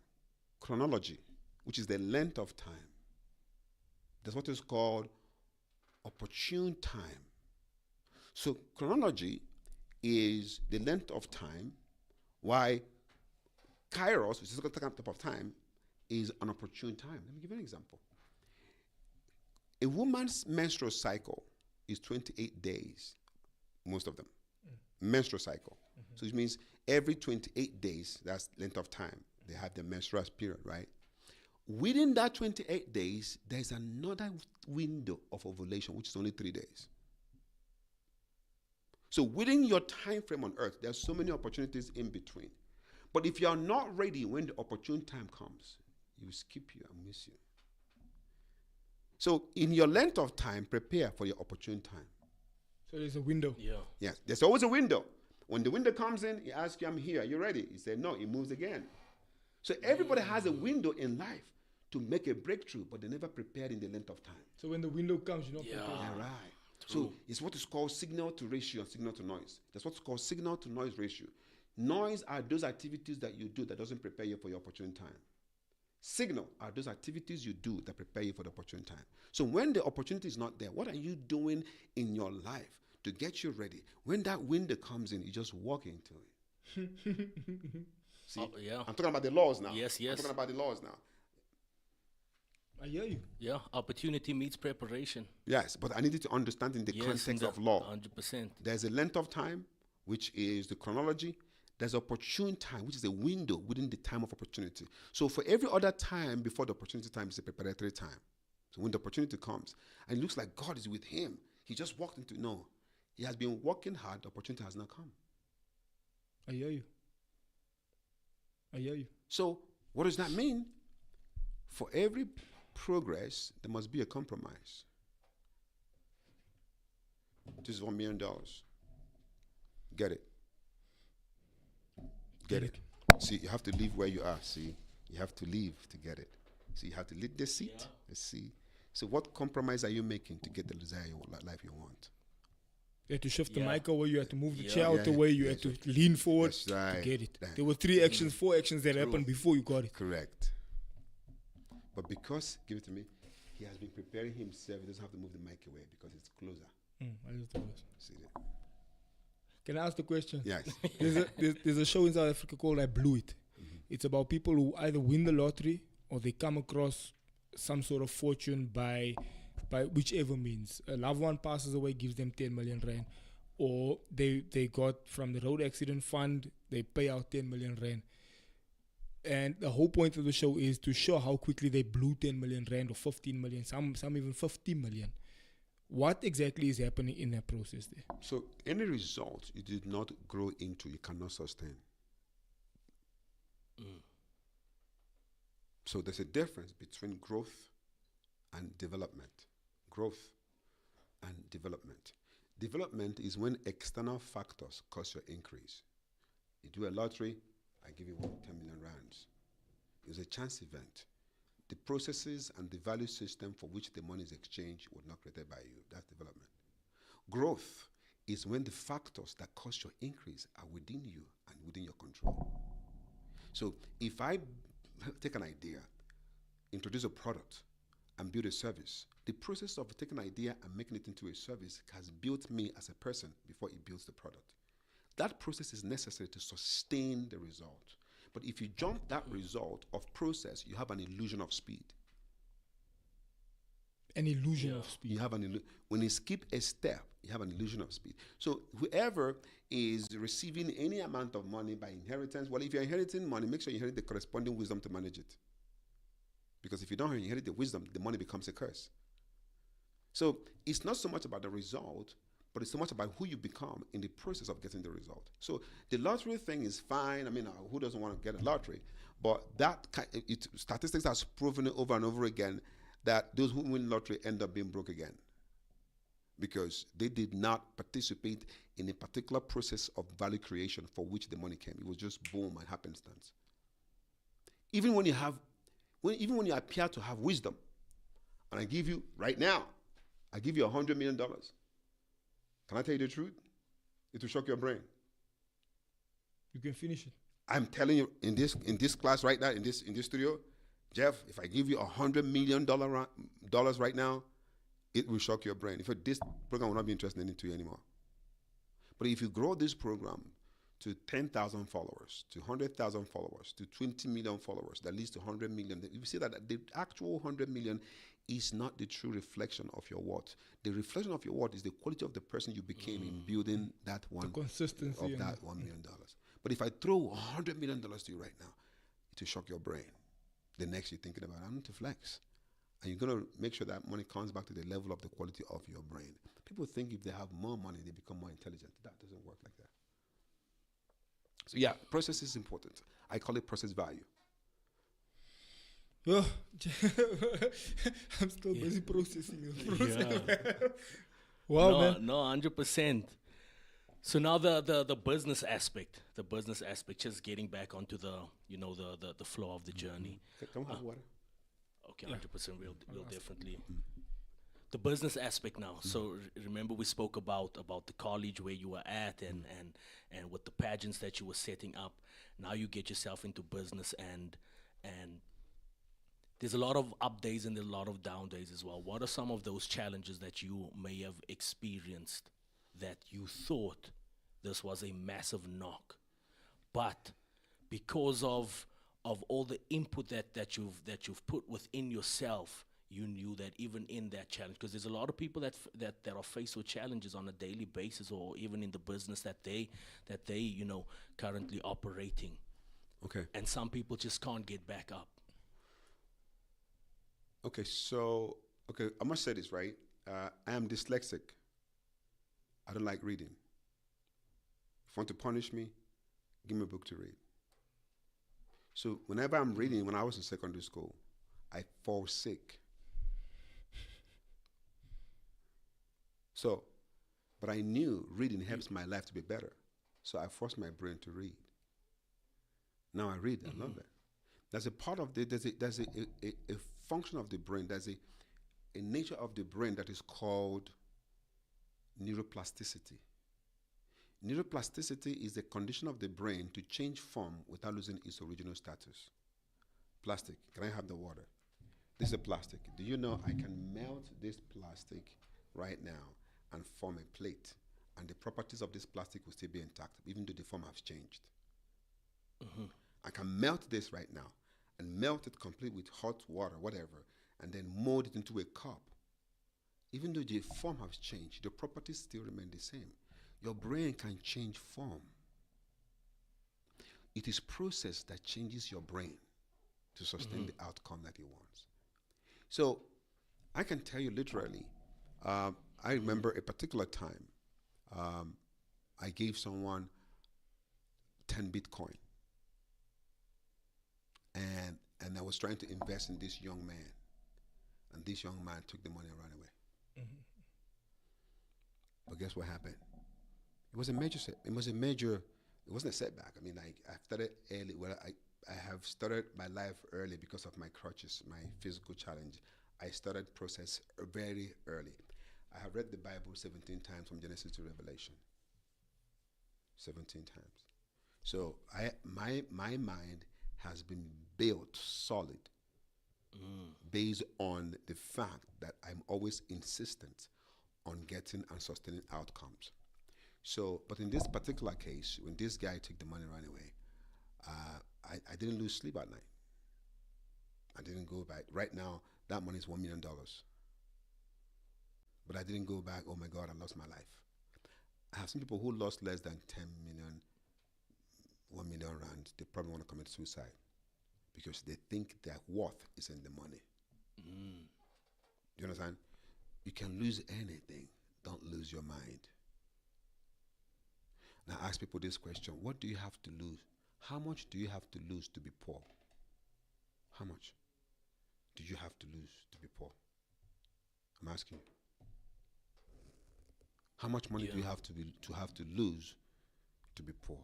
chronology, which is the length of time. That's what is called opportune time. So chronology is the length of time, while Kairos, which is the type of time, is an opportune time. Let me give you an example. A woman's menstrual cycle is 28 days, most of them. Menstrual cycle. So it means every 28 days, that's length of time, they have their menstrual period, right? Within that 28 days, there's another window of ovulation, which is only 3 days. So within your time frame on earth, there's so many opportunities in between. But if you're not ready when the opportune time comes, you will skip you and miss you. So in your length of time, prepare for your opportune time. So there's a window. Yeah. Yes, there's always a window. When the window comes in, he asks you, I'm here. Are you ready? You say, no. He moves again. So everybody has a window in life to make a breakthrough, but they never prepared in the length of time. So when the window comes, you're not prepared. Yeah, right. So it's what is called signal to ratio and signal to noise. That's what's called signal to noise ratio. Noise are those activities that you do that doesn't prepare you for your opportune time. Signal are those activities you do that prepare you for the opportune time. So when the opportunity is not there, what are you doing in your life to get you ready? When that window comes in, you just walk into it. See, I'm talking about the laws now. Yes. I'm talking about the laws now. I hear you. Yeah, opportunity meets preparation. Yes, but I need you to understand in the context of law. 100%. There's a length of time, which is the chronology. There's opportune time, which is a window within the time of opportunity. So for every other time before the opportunity time is a preparatory time. So when the opportunity comes, and it looks like God is with him, he just walked into, no. He has been working hard, the opportunity has not come. I hear you. I hear you. So what does that mean? For every progress, there must be a compromise. This is $1 million. Get it. Get it. See, you have to leave where you are. See, you have to leave to get it. So you have to leave the seat. Yeah. Let's see. So what compromise are you making to get the desire life you want? You had to shift the mic away. You had to move the chair out the way. You had to lean forward to get it. There were 3 actions, 4 actions that happened before you got it. Correct. But because, give it to me, he has been preparing himself, he doesn't have to move the mic away because it's closer. See that? Can I ask the question? Yes. there's a show in South Africa called I Blew It. Mm-hmm. It's about people who either win the lottery or they come across some sort of fortune by whichever means. A loved one passes away, gives them 10 million rand. Or they got from the road accident fund, they pay out 10 million rand. And the whole point of the show is to show how quickly they blew 10 million rand or 15 million, some even 50 million. What exactly is happening in that process there? So any result you did not grow into, you cannot sustain. So there's a difference between growth and development. Growth and development. Development is when external factors cause your increase. You do a lottery, I give you 10 million rands. It's a chance event. The processes and the value system for which the money is exchanged were not created by you. That's development. Growth is when the factors that cause your increase are within you and within your control. So if I take an idea, introduce a product, and build a service, the process of taking an idea and making it into a service has built me as a person before it builds the product. That process is necessary to sustain the result. But if you jump that result of process, you have an illusion of speed. An illusion of speed. You have when you skip a step, you have an illusion of speed. So whoever is receiving any amount of money by inheritance, well, if you're inheriting money, make sure you inherit the corresponding wisdom to manage it. Because if you don't inherit the wisdom, the money becomes a curse. So it's not so much about the result, but it's so much about who you become in the process of getting the result. So the lottery thing is fine. I mean, who doesn't want to get a lottery? But statistics has proven it over and over again that those who win lottery end up being broke again because they did not participate in a particular process of value creation for which the money came. It was just boom and happenstance. Even when you appear to have wisdom, and I give you right now, I give you $100 million. Can I tell you the truth? It will shock your brain. You can finish it. I'm telling you, in this class right now, in this studio, Jeff, if I give you $100 million right now, it will shock your brain. If this program will not be interesting to you anymore. But if you grow this program to 10,000 followers, to 100,000 followers, to 20 million followers, that leads to 100 million, you see that the actual 100 million is not the true reflection of your worth. The reflection of your worth is the quality of the person you became in building that one, the consistency of that $1 million. But if I throw $100 million to you right now, it will shock your brain. The next you're thinking about, I need to flex. And you're going to make sure that money comes back to the level of the quality of your brain. People think if they have more money, they become more intelligent. That doesn't work like that. So yeah, process is important. I call it process value. Oh, I'm still busy processing. Wow, man. No, 100%. So now the business aspect, just getting back onto the the flow of the journey. Can we have water? Okay, 100%. We'll definitely. The business aspect now. So remember we spoke about the college where you were at and with the pageants that you were setting up. Now you get yourself into business and there's a lot of up days and a lot of down days as well. What are some of those challenges that you may have experienced that you thought this was a massive knock, but because of all the input that you've put within yourself, you knew that even in that challenge, because there's a lot of people that are faced with challenges on a daily basis, or even in the business that they currently operating. Okay. And some people just can't get back up. Okay, so, I must say this, right? I am dyslexic. I don't like reading. If you want to punish me, give me a book to read. So whenever I'm reading, when I was in secondary school, I fall sick. So, but I knew reading helps my life to be better. So I forced my brain to read. Now I read, I love it. There's a part of there's a function of the brain, there's a nature of the brain that is called neuroplasticity. Neuroplasticity is the condition of the brain to change form without losing its original status. Plastic, can I have the water? This is a plastic. Do you know I can melt this plastic right now and form a plate, and the properties of this plastic will still be intact, even though the form has changed. I can melt this right now and melt it complete with hot water, whatever, and then mold it into a cup. Even though the form has changed, the properties still remain the same. Your brain can change form. It is process that changes your brain to sustain the outcome that it wants. So I can tell you literally, I remember a particular time, I gave someone 10 Bitcoin. And I was trying to invest in this young man. And this young man took the money and ran away. But guess what happened? It was a major it wasn't a setback. I mean, I started early. Well, I have started my life early because of my crutches, my physical challenge. I started process very early. I have read the Bible 17 times from Genesis to Revelation. 17 times. So my mind has been built solid based on the fact that I'm always insistent on getting and sustaining outcomes. So, but in this particular case, when this guy took the money right away, I didn't lose sleep at night. I didn't go back. Right now, that money is $1 million. But I didn't go back, oh my God, I lost my life. I have seen people who lost less than 10 million, 1 million rand. They probably want to commit suicide because they think their worth is in the money. You understand? You can lose anything. Don't lose your mind. Now I ask people this question. What do you have to lose? How much do you have to lose to be poor? How much do you have to lose to be poor? I'm asking you. How much money do you have to lose to be poor?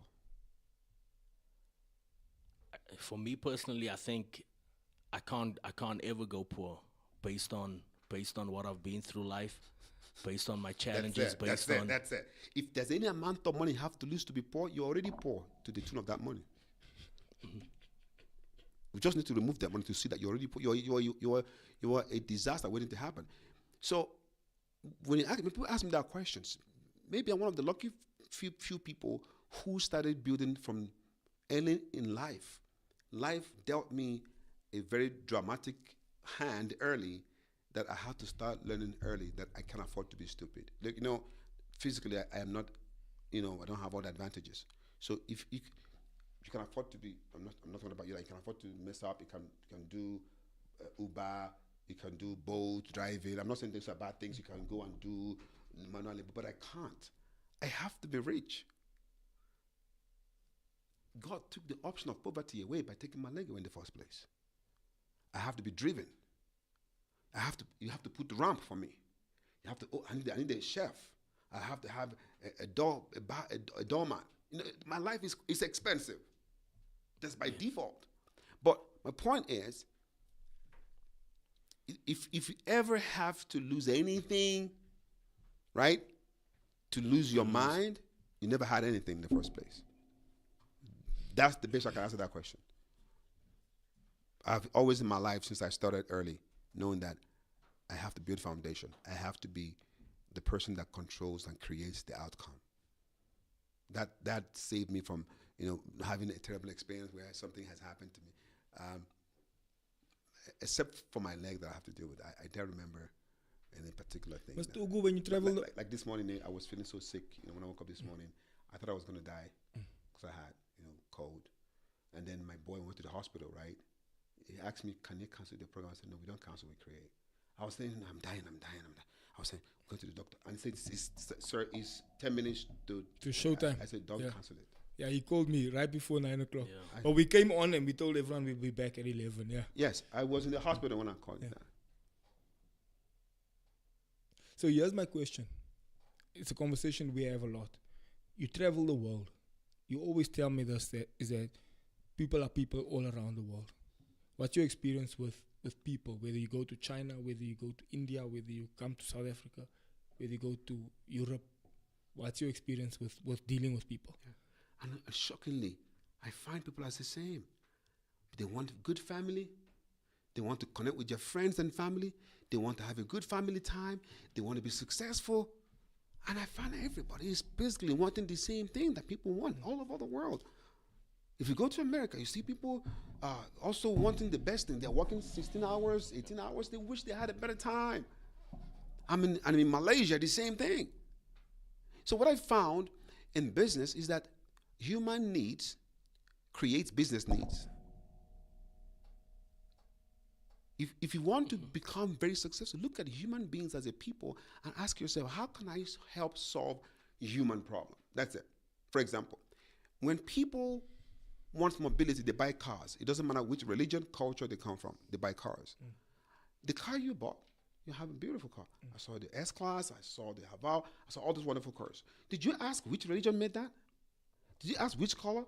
For me personally, I think I can't ever go poor based on what I've been through life, based on my challenges, That's it. If there's any amount of money you have to lose to be poor, you're already poor to the tune of that money. We just need to remove that money to see that you're already poor. You are a disaster waiting to happen. So when people ask me that questions, maybe I'm one of the lucky few people who started building from early in life. Life dealt me a very dramatic hand early that I had to start learning early that I can afford to be stupid. Like, physically I am not, I don't have all the advantages. So if you can afford to be, I'm not talking about you, like you can afford to mess up, you can do Uber, you can do boat driving. I'm not saying these are bad things. You can go and do manual labor, but I can't. I have to be rich. God took the option of poverty away by taking my leg away in the first place. I have to be driven. You have to put the ramp for me. You have to. I need a chef. I have to have a doormat. You know, my life is expensive. That's by default. But my point is, if you ever have to lose anything, right, to lose your mind, you never had anything in the first place. That's the best I can answer that question. I've always in my life, since I started early, knowing that I have to build foundation. I have to be the person that controls and creates the outcome. That saved me from, having a terrible experience where something has happened to me. Except for my leg that I have to deal with. I don't remember any particular thing. Mr. Ugu, when you travel... Like this morning, I was feeling so sick. When I woke up this morning, I thought I was going to die because I had, cold. And then my boy went to the hospital, right? He asked me, can you cancel the program? I said, no, we don't cancel, we create. I was saying, I'm dying. I was saying, go to the doctor. And he said, sir, it's 10 minutes to showtime. I said, don't cancel it. Yeah, he called me right before 9 o'clock. Yeah. But we came on and we told everyone we'll be back at 11, yeah. Yes, I was in the hospital when I called you. So here's my question. It's a conversation we have a lot. You travel the world. You always tell me this, is that people are people all around the world. What's your experience with people, whether you go to China, whether you go to India, whether you come to South Africa, whether you go to Europe? What's your experience with dealing with people? Yeah. And shockingly, I find people are the same. They want a good family. They want to connect with their friends and family. They want to have a good family time. They want to be successful. And I find everybody is basically wanting the same thing that people want all over the world. If you go to America, you see people also wanting the best thing. They're working 16 hours, 18 hours. They wish they had a better time. And in Malaysia, the same thing. So what I found in business is that human needs creates business needs. If you want to become very successful, look at human beings as a people and ask yourself, how can I help solve human problem? That's it. For example, when people want mobility, they buy cars. It doesn't matter which religion, culture they come from. They buy cars. The car you bought, you have a beautiful car. I saw the S-Class. I saw the Haval. I saw all those wonderful cars. Did you ask which religion made that? Did you ask which color?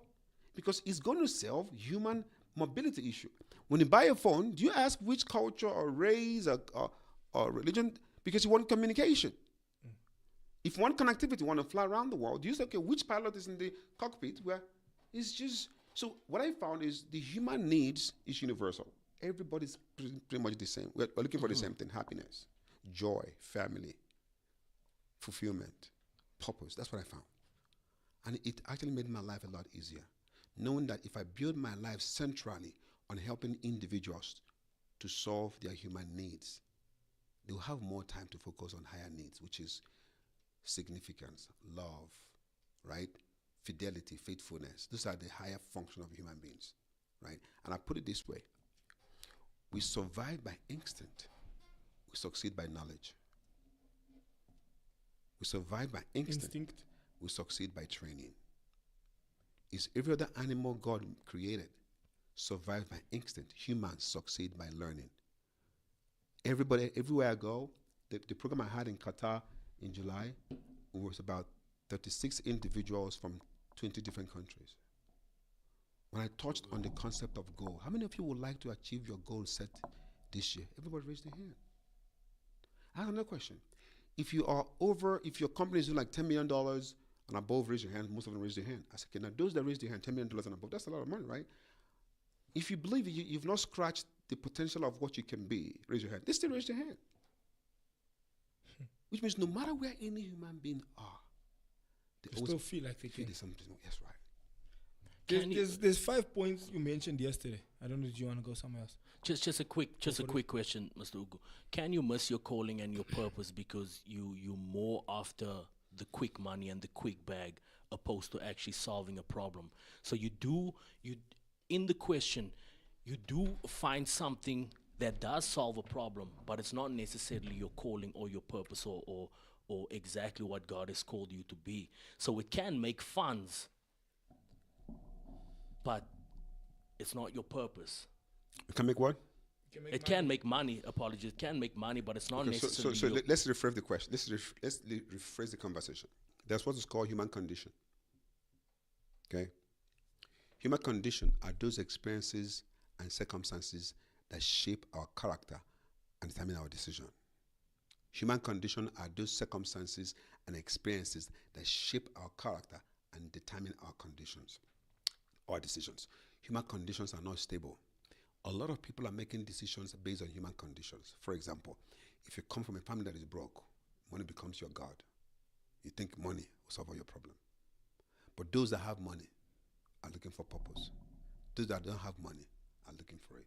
Because it's going to solve human mobility issue. When you buy a phone, do you ask which culture or race or religion? Because you want communication. If you want connectivity, you want to fly around the world, do you say, okay, which pilot is in the cockpit? Where it's just... So what I found is the human needs is universal. Everybody's pretty much the same. We're looking for the same thing: happiness, joy, family, fulfillment, purpose. That's what I found. And it actually made my life a lot easier, knowing that if I build my life centrally on helping individuals to solve their human needs, they'll have more time to focus on higher needs, which is significance, love, right? Fidelity, faithfulness. Those are the higher function of human beings, right? And I put it this way: we survive by instinct. We succeed by knowledge. We survive by instinct. We succeed by training. Is every other animal God created survive by instinct. Humans succeed by learning. Everybody, everywhere I go, the program I had in Qatar in July was about 36 individuals from 20 different countries. When I touched on the concept of goal, how many of you would like to achieve your goal set this year? Everybody raise their hand. I have another question. If your company is doing like $10 million and above, raise your hand. Most of them raise their hand. I said, okay, now those that raise their hand, $10 million and above, that's a lot of money, right? If you believe you've not scratched the potential of what you can be, raise your hand. They still raise their hand. Which means no matter where any human being are, they still feel like they can. Something. Yes, right. There's 5 points you mentioned yesterday. I don't know if you want to go somewhere else. Just a quick question, Mr. Ugu. Can you miss your calling and your purpose because you more after the quick money and the quick bag opposed to actually solving a problem? So you in the question, you do find something that does solve a problem, but it's not necessarily your calling or your purpose or exactly what God has called you to be. So it can make funds, but it's not your purpose. You can make what? It can make money. Apologies. It can make money, but it's not Okay, necessarily. let's rephrase the question. Let's rephrase the conversation. That's what is called human condition. Okay? Human condition are those experiences and circumstances that shape our character and determine our decision. Human condition are those circumstances and experiences that shape our character and determine our conditions, our decisions. Human conditions are not stable. A lot of people are making decisions based on human conditions. For example, if you come from a family that is broke, money becomes your God. You think money will solve all your problem. But those that have money are looking for purpose. Those that don't have money are looking for it.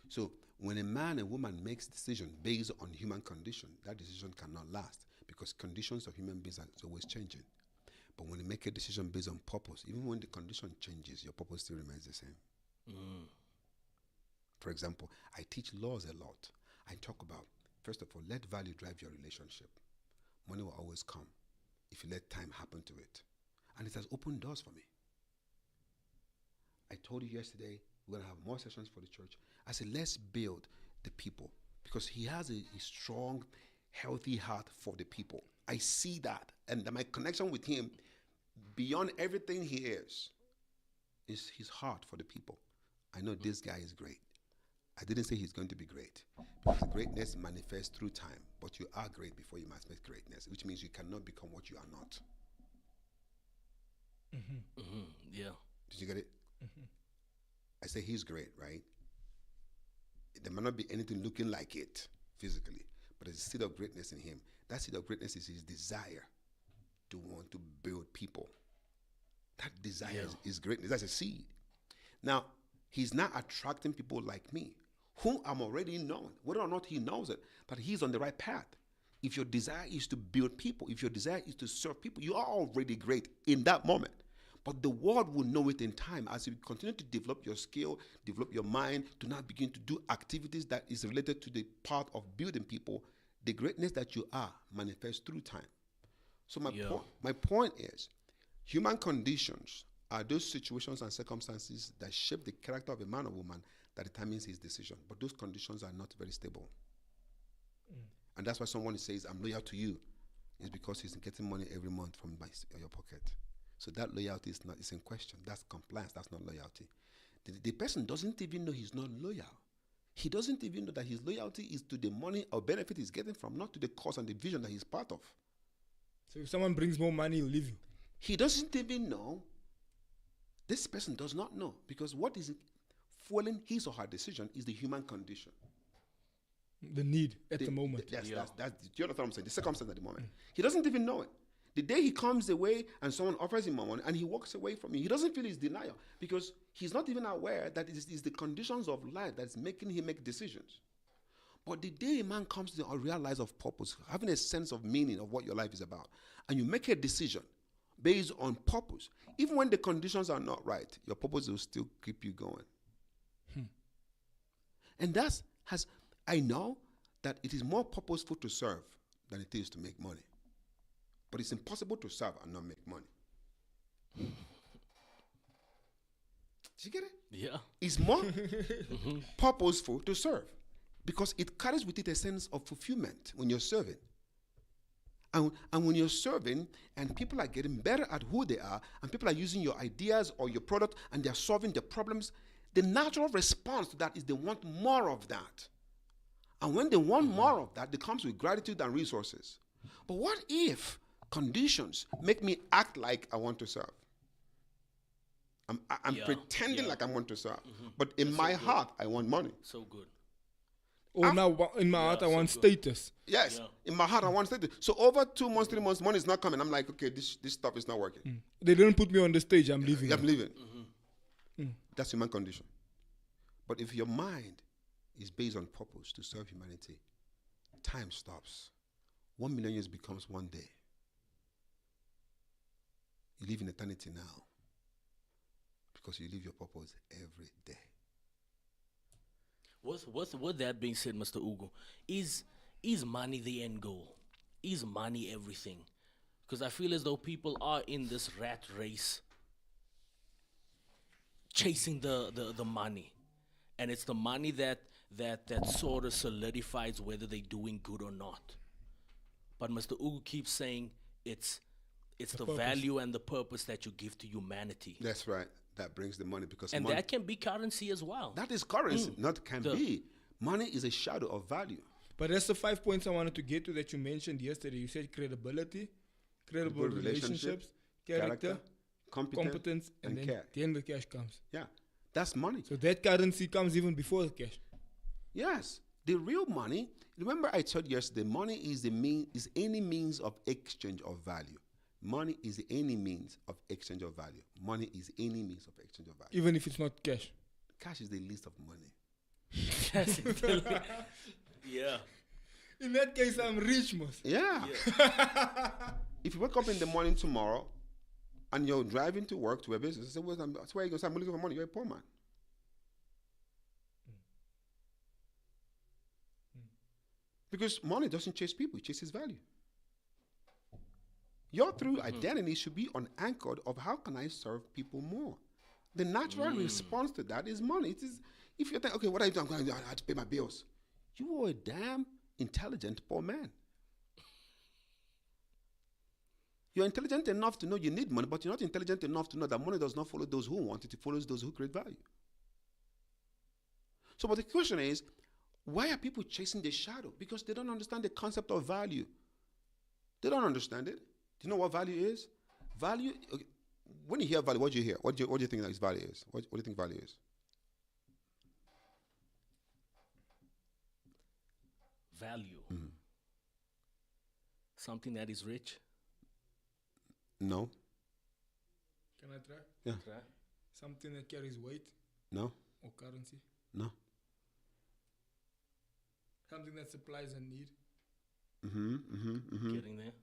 So when a man and woman makes decision based on human condition, that decision cannot last because conditions of human beings are always changing. But when you make a decision based on purpose, even when the condition changes, your purpose still remains the same. For example, I teach laws a lot. I talk about, first of all, let value drive your relationship. Money will always come if you let time happen to it. And it has opened doors for me. I told you yesterday, we're going to have more sessions for the church. I said, let's build the people because he has a strong, healthy heart for the people. I see that. And my connection with him, beyond everything he is his heart for the people. I know this guy is great. I didn't say he's going to be great because greatness manifests through time, but you are great before you manifest greatness, which means you cannot become what you are not. Yeah. Did you get it? I say he's great, right? There might not be anything looking like it physically, but there's a seed of greatness in him. That seed of greatness is his desire to want to build people. That desire is greatness. That's a seed. Now, he's not attracting people like me, whom I'm already known, whether or not he knows it, but he's on the right path. If your desire is to build people, if your desire is to serve people, you are already great in that moment. But the world will know it in time as you continue to develop your skill, develop your mind, to now begin to do activities that is related to the part of building people. The greatness that you are manifests through time. So my point is, human conditions are those situations and circumstances that shape the character of a man or woman that determines his decision. But those conditions are not very stable. And that's why someone says, I'm loyal to you. It's because he's getting money every month from your pocket. So that loyalty is in question. That's compliance. That's not loyalty. The person doesn't even know he's not loyal. He doesn't even know that his loyalty is to the money or benefit he's getting from, not to the cause and the vision that he's part of. So if someone brings more money, he'll leave you. He doesn't even know. This person does not know because what is fueling his or her decision is the human condition. The need at the moment. That's you understand what I'm saying? The circumstance at the moment. He doesn't even know it. The day he comes away and someone offers him money and he walks away from it, he doesn't feel his denial because he's not even aware that it is the conditions of life that's making him make decisions. But the day a man comes to a realize of purpose, having a sense of meaning of what your life is about, and you make a decision based on purpose, even when the conditions are not right, your purpose will still keep you going. And I know that it is more purposeful to serve than it is to make money. But it's impossible to serve and not make money. Did you get it? Yeah. It's more purposeful to serve because it carries with it a sense of fulfillment when you're serving. And when you're serving and people are getting better at who they are and people are using your ideas or your product and they're solving the problems, the natural response to that is they want more of that. And when they want more of that, it comes with gratitude and resources. But what if conditions make me act like I want to serve? I'm pretending like I want to serve. But in my heart, I want money. So good. Or now in my heart, I want status. Yes, in my heart, I want status. So over 2 months, 3 months, money is not coming. I'm like, okay, this stuff is not working. They didn't put me on the stage. I'm leaving. I'm leaving. That's human condition. But if your mind is based on purpose to serve humanity, time stops. 1 million years becomes 1 day. You live in eternity now because you live your purpose every day. With that being said, Mr. Ugo, is money the end goal? Is money everything? Because I feel as though people are in this rat race chasing the money. And it's the money that that sort of solidifies whether they're doing good or not. But Mr. Ugu keeps saying it's the purpose. value and the purpose that you give to humanity. That's right. That brings the money because And money, that can be currency as well. that is currency, not can The- be. Money is a shadow of value. But that's the 5 points I wanted to get to that you mentioned yesterday. You said credibility, credible Good relationships, character, competence, and then the cash comes. Yeah, that's money. So that currency comes even before the cash. Yes, the real money. Remember, I told you yesterday, money is any means of exchange of value. Money is any means of exchange of value. Money is any means of exchange of value. Even if it's not cash. Cash is the least of money. Yeah. In that case, I'm rich, most. Yeah. If you wake up in the morning tomorrow and you're driving to work to a business, say, well, that's where you're going to say, I'm looking for money. You're a poor man. Because money doesn't chase people, it chases value. Your true identity should be anchored of how can I serve people more. The natural response to that is money. It is, if you think, okay, what are you doing? I have to pay my bills. You are a damn intelligent poor man. You're intelligent enough to know you need money, but you're not intelligent enough to know that money does not follow those who want it, it follows those who create value. So, but the question is, why are people chasing the shadow? Because they don't understand the concept of value. They don't understand it. Do you know what value is? Value, okay, when you hear value, what do you hear? What do you think that value is? What do you think value is? Value. Something that is rich. No. Can I try? Yeah. Something that carries weight No. or currency. No. Something that supplies a need. Getting there.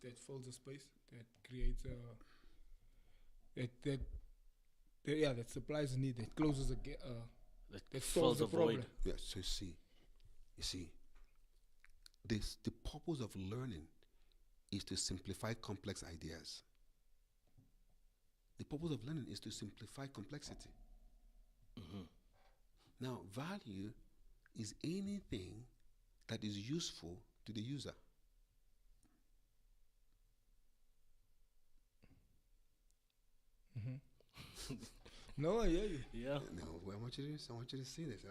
That fills a space. That creates a... that supplies a need. That closes a... that solves fills a the problem. void. Yes. So you see, the purpose of learning is to simplify complex ideas. The purpose of learning is to simplify complexity. Now, value is anything that is useful to the user. No, I hear you. Yeah. No, I want you to see this.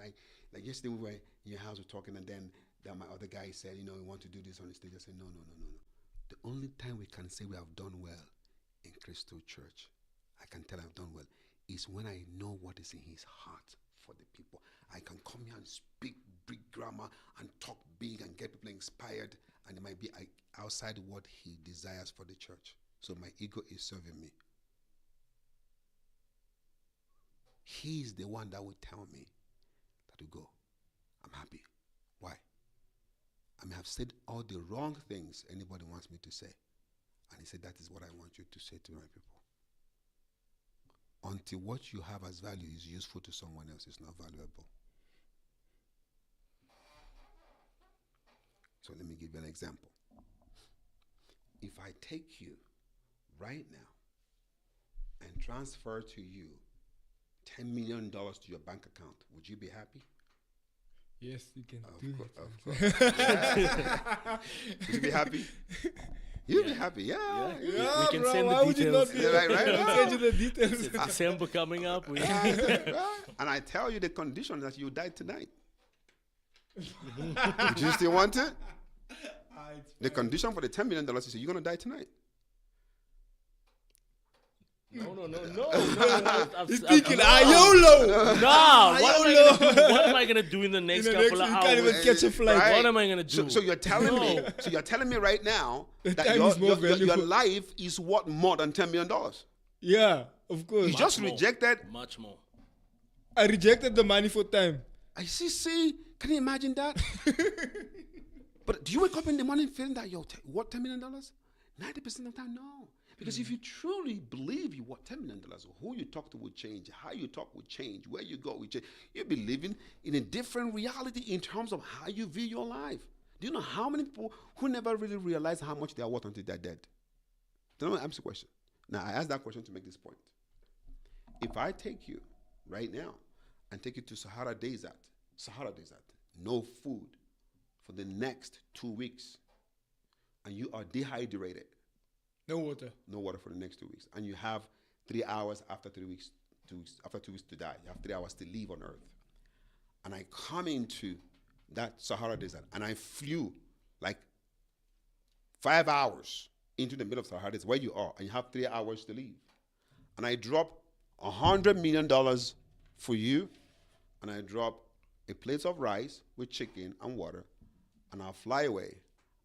Like yesterday we were in your house, we're talking, and then my other guy said, we want to do this on the stage. I said, no. The only time we can say we have done well in Crystal Church, I can tell I've done well, is when I know what is in his heart for the people. I can come here and speak big grammar and talk big and get people inspired, and it might be outside what he desires for the church. So my ego is serving me. He's the one that would tell me that to go. I'm happy. Why? I may have said all the wrong things anybody wants me to say. And he said, that is what I want you to say to my people. Until what you have as value is useful to someone else, it's not valuable. So let me give you an example. If I take you right now and transfer to you $10 million to your bank account, would you be happy? Yes, you can do that. Of course. Would you be happy? You'd be happy, yeah. We can bro, send why the would you not details. be? Yeah, right. I'll send you the details. It's December coming up. Right. And I tell you the condition that you die tonight. Would you still want it? The condition for the $10 million is you're going to die tonight. No. He's thinking, YOLO! Nah, what am I gonna do in the next couple of You hours? can't even catch a flight. Right. What am I gonna do? So you're telling me. So you're telling me right now that time your, is more your valuable. life is worth more than $10 million. Yeah, of course. You just more. rejected. Much more. I rejected the money for time. I see. Can you imagine that? But do you wake up in the morning feeling that you're worth $10 million? 90% of the time, no. Because if you truly believe you worth $10 million, who you talk to will change, how you talk will change, where you go will change. You'll be living in a different reality in terms of how you view your life. Do you know how many people who never really realize how much they are worth until they're dead? Don't know, answer the question. Now, I asked that question to make this point. If I take you right now and take you to Sahara Desert Sahara Desert, no food for the next 2 weeks, and you are dehydrated, No water. no water for the next 2 weeks, and you have 3 hours after 3 weeks, after 2 weeks to die, you have 3 hours to leave on Earth. And I come into that Sahara Desert, and I flew like 5 hours into the middle of Sahara Desert, where you are, and you have 3 hours to leave. And I drop $100 million for you, and I drop a plate of rice with chicken and water, and I'll fly away,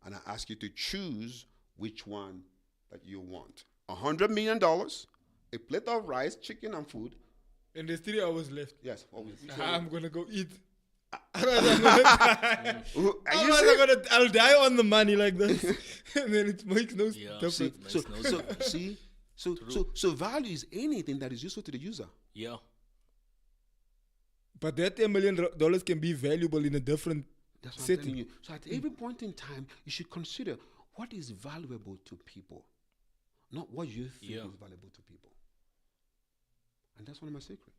and I ask you to choose which one that you want. $100 million, a plate of rice, chicken, and food. And there's 3 hours left. Yes, always. I'm gonna go eat. I'll die on the money like this, and then it makes no difference. So value is anything that is useful to the user. Yeah. But that $10 million can be valuable in a different That's what I'm setting. telling you. So at every point in time, you should consider what is valuable to people, not what you think is valuable to people. And that's one of my secrets.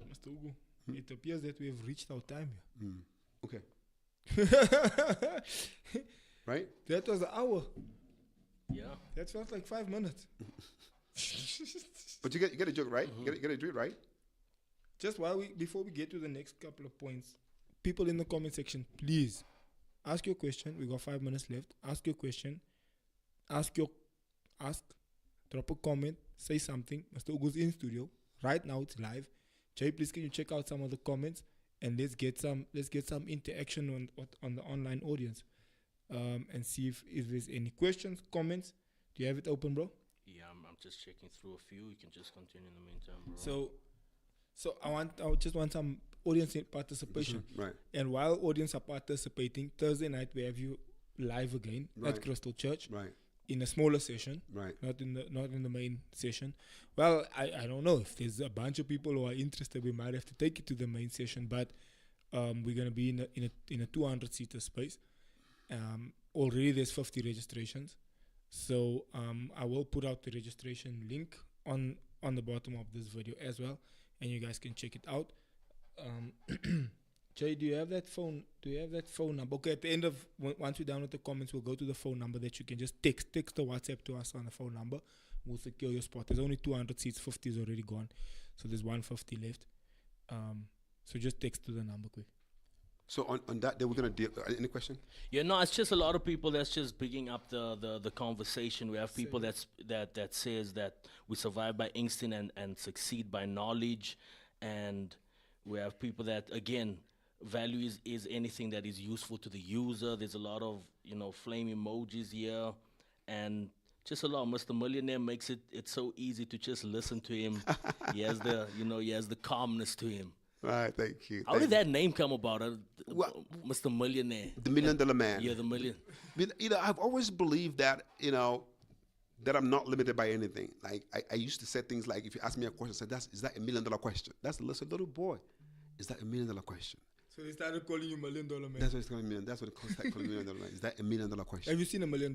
Mr. Ugu, it appears that we have reached our time Okay. here. Right? That was an hour. Yeah. That felt like 5 minutes. But you get a joke, right? You get a drill, right? Just before we get to the next couple of points, people in the comment section, please ask your question. We got 5 minutes left. Ask your question. Drop a comment. Say something. Mr. Ugu's in studio right now. It's live. Jay, please can you check out some of the comments and let's get some interaction on the online audience, and see if there's any questions, comments. Do you have it open, bro? Yeah, I'm just checking through a few. You can just continue in the meantime, bro. So I just want some audience participation. Right. And while audience are participating, Thursday night we have you live again at Crystal Church. Right. In a smaller session, Right. not in the main session. Well, I don't know if there's a bunch of people who are interested. We might have to take it to the main session, but we're gonna be in a 200-seater space. Already there's 50 registrations, so I will put out the registration link on the bottom of this video as well, and you guys can check it out. Jay, do you have that phone? Number? Okay, at the end of once we're done with the comments, we'll go to the phone number that you can just text the WhatsApp to us on the phone number. We'll secure your spot. There's only 200 seats. 50 is already gone, so there's 150 left. So just text to the number quick. So on that, they were gonna deal. Any question? Yeah, no, it's just a lot of people that's just picking up the conversation. We have people that says that we survive by instinct and succeed by knowledge, and we have people that, again, value is anything that is useful to the user. There's a lot of flame emojis here, and just a lot. Mr. Millionaire makes it's so easy to just listen to him. He has the calmness to him. Right. Thank you. How did that name come about? Mr. Millionaire. The $1 Million Man. Yeah, the million. I've always believed that that I'm not limited by anything. Like I used to say things like, if you ask me a question, I say, is that $1 million question? That's a little boy. Is that $1 million question? So they started calling you $1 Million Man. That's what it's calling me. That's what it started calling $1 Million Man. Is that $1 million question? Have you seen $1 million?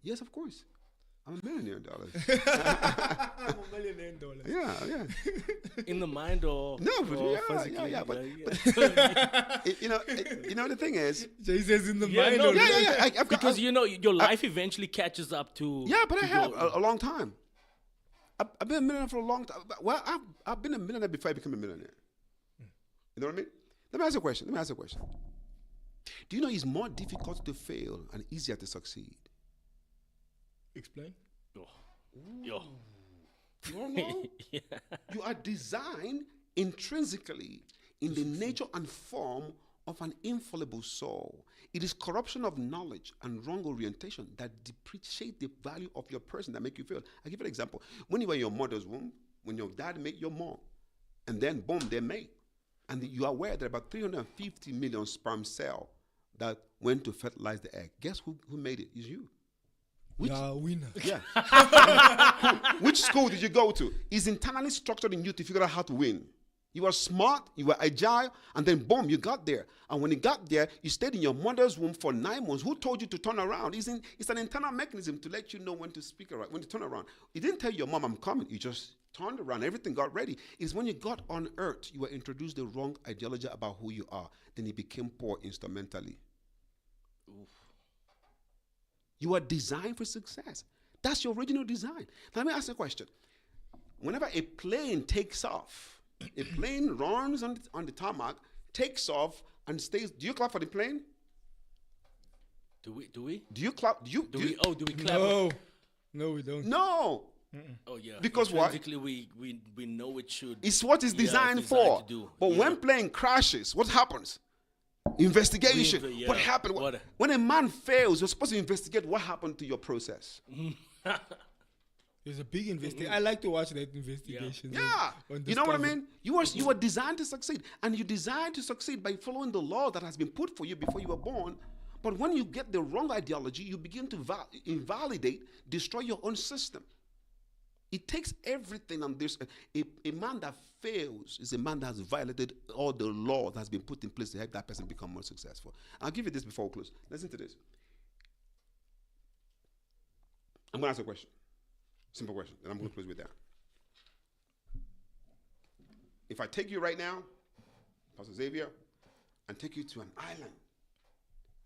Yes, of course. I'm $1 million. I'm $1 million. Yeah. In the mind or No, but or yeah. But the thing is, Jay says in the Yeah, mind. no, already. I've got, because your life eventually catches up to. yeah, but I to have your- a long time. I've been a millionaire for a long time. Well, I've been a millionaire before I became a millionaire. You know what I mean? Let me ask you a question. Do you know it's more difficult to fail and easier to succeed? Explain. Yo. You don't know? Yeah. You are designed intrinsically in the nature and form of an infallible soul. It is corruption of knowledge and wrong orientation that depreciate the value of your person that make you fail. I'll give you an example. When you were in your mother's womb, when your dad made your mom, and then boom, they made. And you are aware that about 350 million sperm cells that went to fertilize the egg. Guess who made it? It's you. Winner. Yeah. Which school did you go to? It's internally structured in you to figure out how to win. You were smart, you were agile, and then boom, you got there. And when you got there, you stayed in your mother's womb for 9 months. Who told you to turn around? It's an internal mechanism to let you know when to speak around, when to turn around. You didn't tell your mom, I'm coming. You just turned around. Everything got ready. It's when you got on earth, you were introduced the wrong ideology about who you are. Then you became poor instrumentally. Oof. You are designed for success. That's your original design. Now, let me ask you a question. Whenever a plane takes off, a plane runs on the tarmac, takes off, and stays. Do you clap for the plane? Do we? Do you clap? Do we clap? No, we don't. No. Oh yeah. Because what? Basically, we know it should. It's what it's designed for. To do. But when plane crashes, what happens? Investigation. What happened? When a man fails, you're supposed to investigate what happened to your process. There's a big investigation. I like to watch that investigation. Yeah. You know what I mean? You were designed to succeed. And you designed to succeed by following the law that has been put for you before you were born. But when you get the wrong ideology, you begin to invalidate, destroy your own system. It takes everything on this. A man that fails is a man that has violated all the law that has been put in place to help that person become more successful. I'll give you this before we close. Listen to this. I'm going to ask a question. Simple question, and I'm going to close with that. If I take you right now, Pastor Xavier, and take you to an island,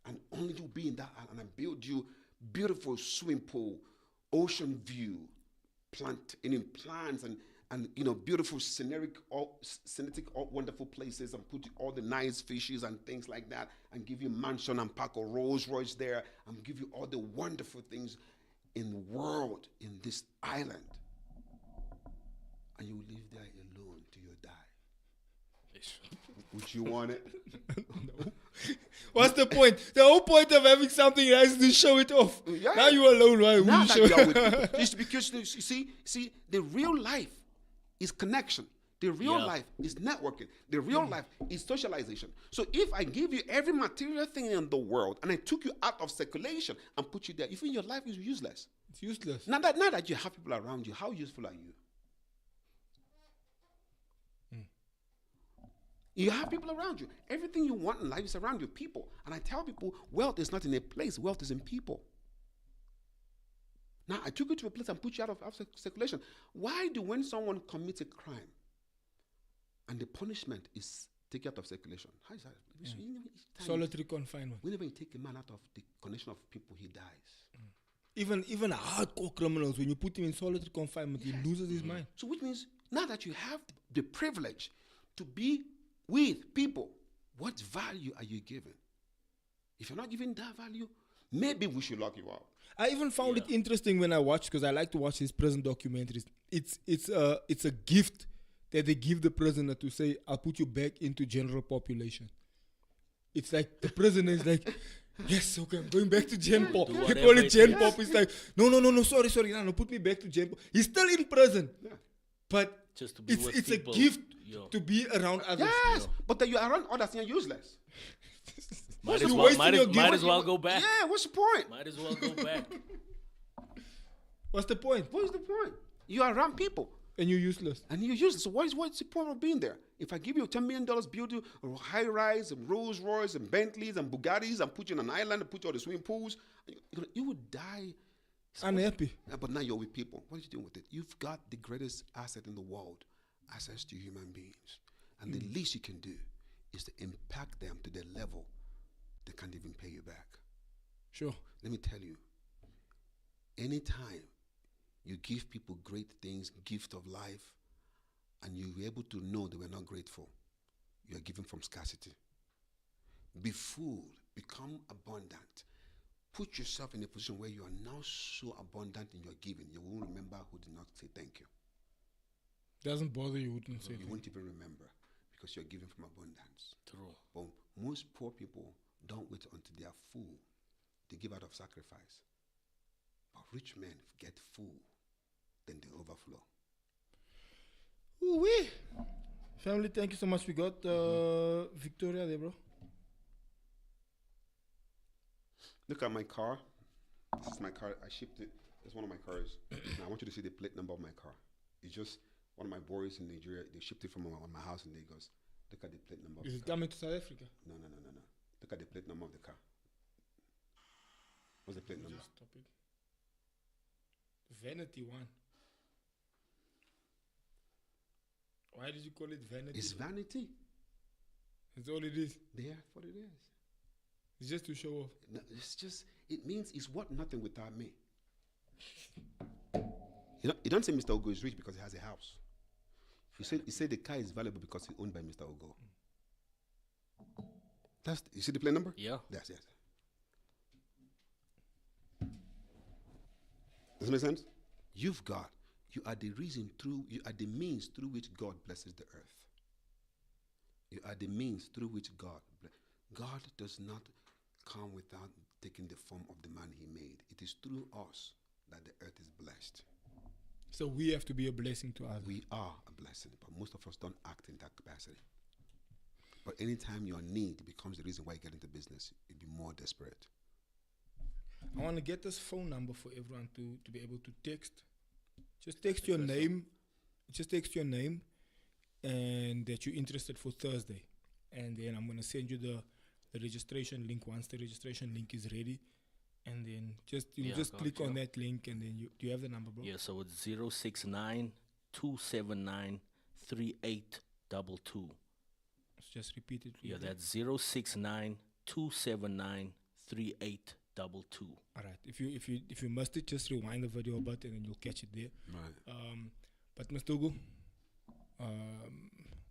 and only you be in that island, and build you beautiful swimming pool, ocean view, plants and beautiful scenic, wonderful places, and put all the nice fishes and things like that, and give you mansion and park a Rolls Royce there, and give you all the wonderful things in the world, in this island, and you live there alone till you die. Would you want it? No. What's the point? The whole point of having something nice is to show it off. Yeah. Now you're alone, right? Now that you're with people. Just because you see, the real life is connection. The real life is networking. The real life is socialization. So if I give you every material thing in the world and I took you out of circulation and put you there, you think your life is useless. It's useless. Now that you have people around you, how useful are you? You have people around you. Everything you want in life is around you, people. And I tell people, wealth is not in a place. Wealth is in people. Now, I took you to a place and put you out of circulation. Why do when someone commits a crime and the punishment is taken out of circulation? How is that? Solitary confinement. Whenever you take a man out of the connection of people, he dies. Even hardcore criminals, when you put him in solitary confinement, he loses his mind. So which means now that you have the privilege to be with people, what value are you giving? If you're not giving that value, maybe we should lock you out. I even found it interesting when I watched, because I like to watch these prison documentaries. It's a gift that they give the prisoner to say, I'll put you back into general population. It's like the prisoner is like, yes, okay, I'm going back to Gen Pop. You call it Gen Pop. It's like, no, sorry, no, put me back to Gen Pop. He's still in prison. Yeah. But just to be it's a gift to be around others. Yes, but that you're around others and you're useless. Might as well go back. Yeah, what's the point? Might as well go back. What's the point? What is the point? You are around people. And you're useless. And you're useless. So what's the point of being there? If I give you $10 million, build you a high-rise and Rolls Royce and Bentleys and Bugattis and put you on an island and put you on the swimming pools, you would die. Unhappy. But now you're with people. What are you doing with it? You've got the greatest asset in the world, access to human beings. And the least you can do is to impact them to the level they can't even pay you back. Sure. Let me tell you, anytime you give people great things, gift of life, and you're able to know they were not grateful, you are given from scarcity. Be fooled, become abundant. Put yourself in a position where you are now so abundant in your giving, you won't remember who did not say thank you. Doesn't bother you, wouldn't say. You won't even remember because you're giving from abundance. True. But most poor people don't wait until they are full. They give out of sacrifice. But rich men get full, then they overflow. Ooh-wee. Family, thank you so much. We got Victoria there, bro. Look at my car. This is my car. I shipped it. It's one of my cars. Now I want you to see the plate number of my car. It's just one of my boys in Nigeria, they shipped it from my house in Lagos. Look at the plate number. Of Is the it car. coming to South Africa? No. Look at the plate number of the car. What's the plate number? Just stop it. Vanity one. Why did you call it vanity? It's vanity. That's all it is. Yeah, that's what it is. It's just to show off. No, it's just, it means it's worth nothing without me. You don't say Mr. Ogo is rich because he has a house. You say the car is valuable because it's owned by Mr. Ogo. You see the plate number? Yeah. Yes. Does it make sense? You are the reason you are the means through which God blesses the earth. You are the means through which God does not come without taking the form of the man he made. It is through us that the earth is blessed. So we have to be a blessing to others. We are a blessing, but most of us don't act in that capacity. But anytime your need becomes the reason why you get into business, you'll be more desperate. I want to get this phone number for everyone to be able to text. Just text your name. Just text your name and that you're interested for Thursday. And then I'm going to send you the registration link once the registration link is ready. And then just click on that link and then do you have the number, bro? Yeah, so it's 069 279 3822. Just repeat it. Yeah, that's 069 279 3822. All right. If you missed it, just rewind the video button and you'll catch it there. Right. But Mr. Ugo,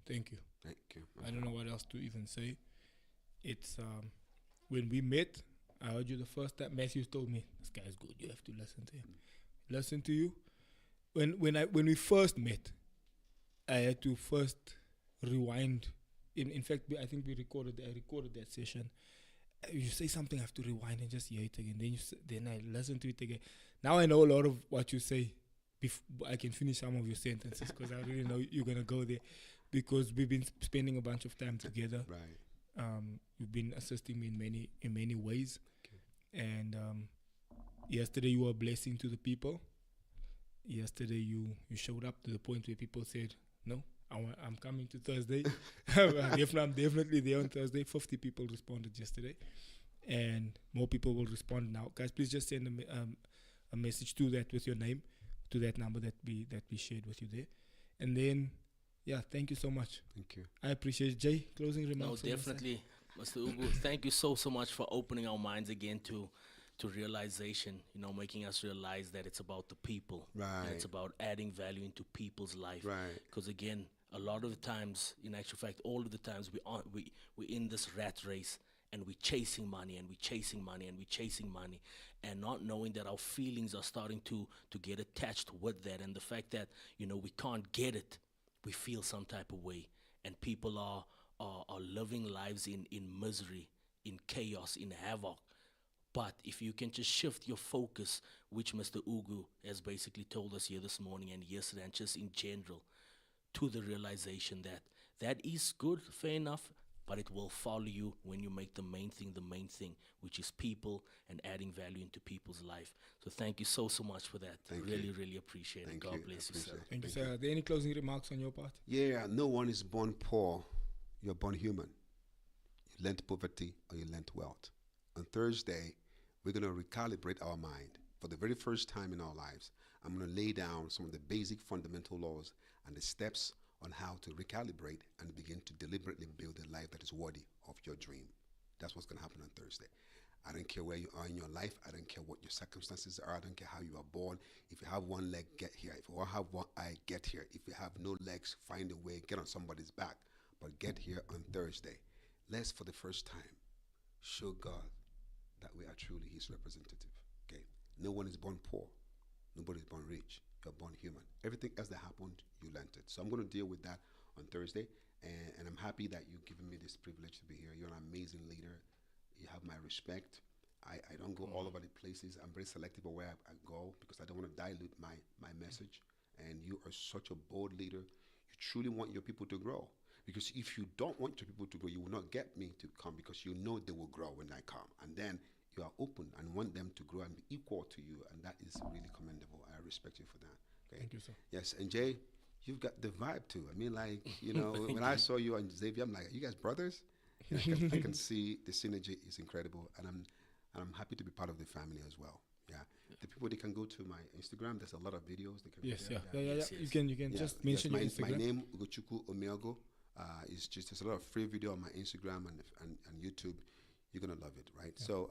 thank you. Thank you. I don't know what else to even say. It's when we met, I heard you the first time. Matthew told me, "This guy's good. You have to listen to him." Listen to you. When we first met, I had to first rewind. In fact, I think I recorded that session. You say something, I have to rewind and just hear it again. Then I listen to it again. Now I know a lot of what you say. I can finish some of your sentences because I really know you're gonna go there, because we've been spending a bunch of time together. Right. You've been assisting me in many ways, and yesterday you were a blessing to the people. Yesterday you showed up to the point where people said, "No, I'm coming to Thursday." I'm definitely there on Thursday. 50 people responded yesterday, and more people will respond now. Guys, please just send a message to that with your name, to that number that we shared with you there, and then. Yeah, thank you so much. Thank you. I appreciate it. Jay, closing remarks. No, definitely, Mr. Ugu. Thank you so much for opening our minds again to realization. Making us realize that it's about the people. Right. And it's about adding value into people's life. Right. Because again, a lot of the times, in actual fact, all of the times we're in this rat race and we're chasing money and we're chasing money and we're chasing money, and not knowing that our feelings are starting to get attached with that, and the fact that we can't get it. We feel some type of way, and people are living lives in misery, in chaos, in havoc. But if you can just shift your focus, which Mr. Ugu has basically told us here this morning and yesterday, and just in general, to the realization that is good, fair enough, but it will follow you when you make the main thing, which is people and adding value into people's life. So thank you so much for that. Thank really, you. really appreciate Thank it. God you. bless you, Appreciate sir. it. Thank you, sir. Are there any closing remarks on your part? Yeah, no one is born poor. You're born human. You learned poverty or you learned wealth. On Thursday, we're going to recalibrate our mind. For the very first time in our lives, I'm going to lay down some of the basic fundamental laws and the steps on how to recalibrate and begin to deliberately build a life that is worthy of your dream. That's what's going to happen on Thursday. I don't care where you are in your life. I don't care what your circumstances are. I don't care how you are born. If you have one leg, get here. If you have one eye, get here. If you have no legs, find a way, get on somebody's back. But get here on Thursday. Let's, for the first time, show God that we are truly his representative. Okay? No one is born poor. Nobody is born rich. You're born human. Everything else that happened, you learned it. So I'm going to deal with that on Thursday. And I'm happy that you've given me this privilege to be here. You're an amazing leader. You have my respect. I don't go all over the places. I'm very selective of where I go because I don't want to dilute my message. And you are such a bold leader. You truly want your people to grow. Because if you don't want your people to grow, you will not get me to come because you know they will grow when I come. And then you are open and want them to grow and be equal to you. And that is really commendable. I respect you for that. Okay? Thank you, sir. Yes, and Jay, you've got the vibe too. I mean, like, you know, when I saw you and Xavier, I'm like, are you guys brothers? And I can see the synergy is incredible, and I'm happy to be part of the family as well. Yeah, the people, they can go to my Instagram. There's a lot of videos. They can Yes, go yeah. there. Yeah. You can Yeah, just mention yes, your my Instagram. name UGOCHUKWU OMEOGU. Is just, there's a lot of free video on my Instagram and YouTube. You're gonna love it, right? So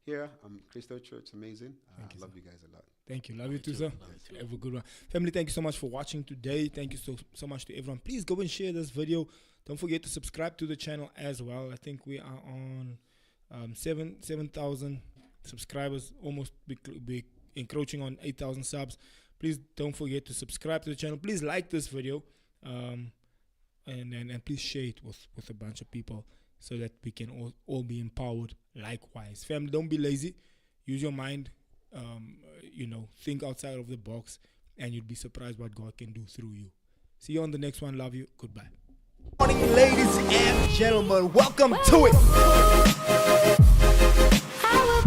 here I'm Crystal Church, amazing. I love you guys a lot. Thank you. Love you too, sir. Have a good one. Family, thank you so much for watching today. Thank you so much to everyone. Please go and share this video. Don't forget to subscribe to the channel as well. I think we are on 7,000 subscribers, almost be encroaching on 8,000 subs. Please don't forget to subscribe to the channel. Please like this video, and please share it with a bunch of people so that we can all be empowered likewise. Family, don't be lazy. Use your mind. You know, think outside of the box, and you'd be surprised what God can do through you. See you on the next one. Love you. Goodbye. Morning, ladies and gentlemen. Welcome to it.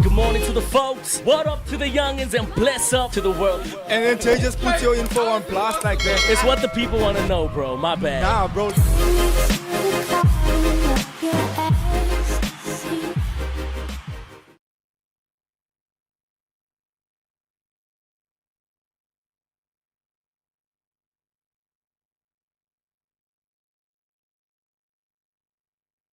Good morning to the folks. What up to the youngins, and bless up to the world. And then Jay just put your info on blast like that. It's what the people want to know, bro. My bad. Nah, bro.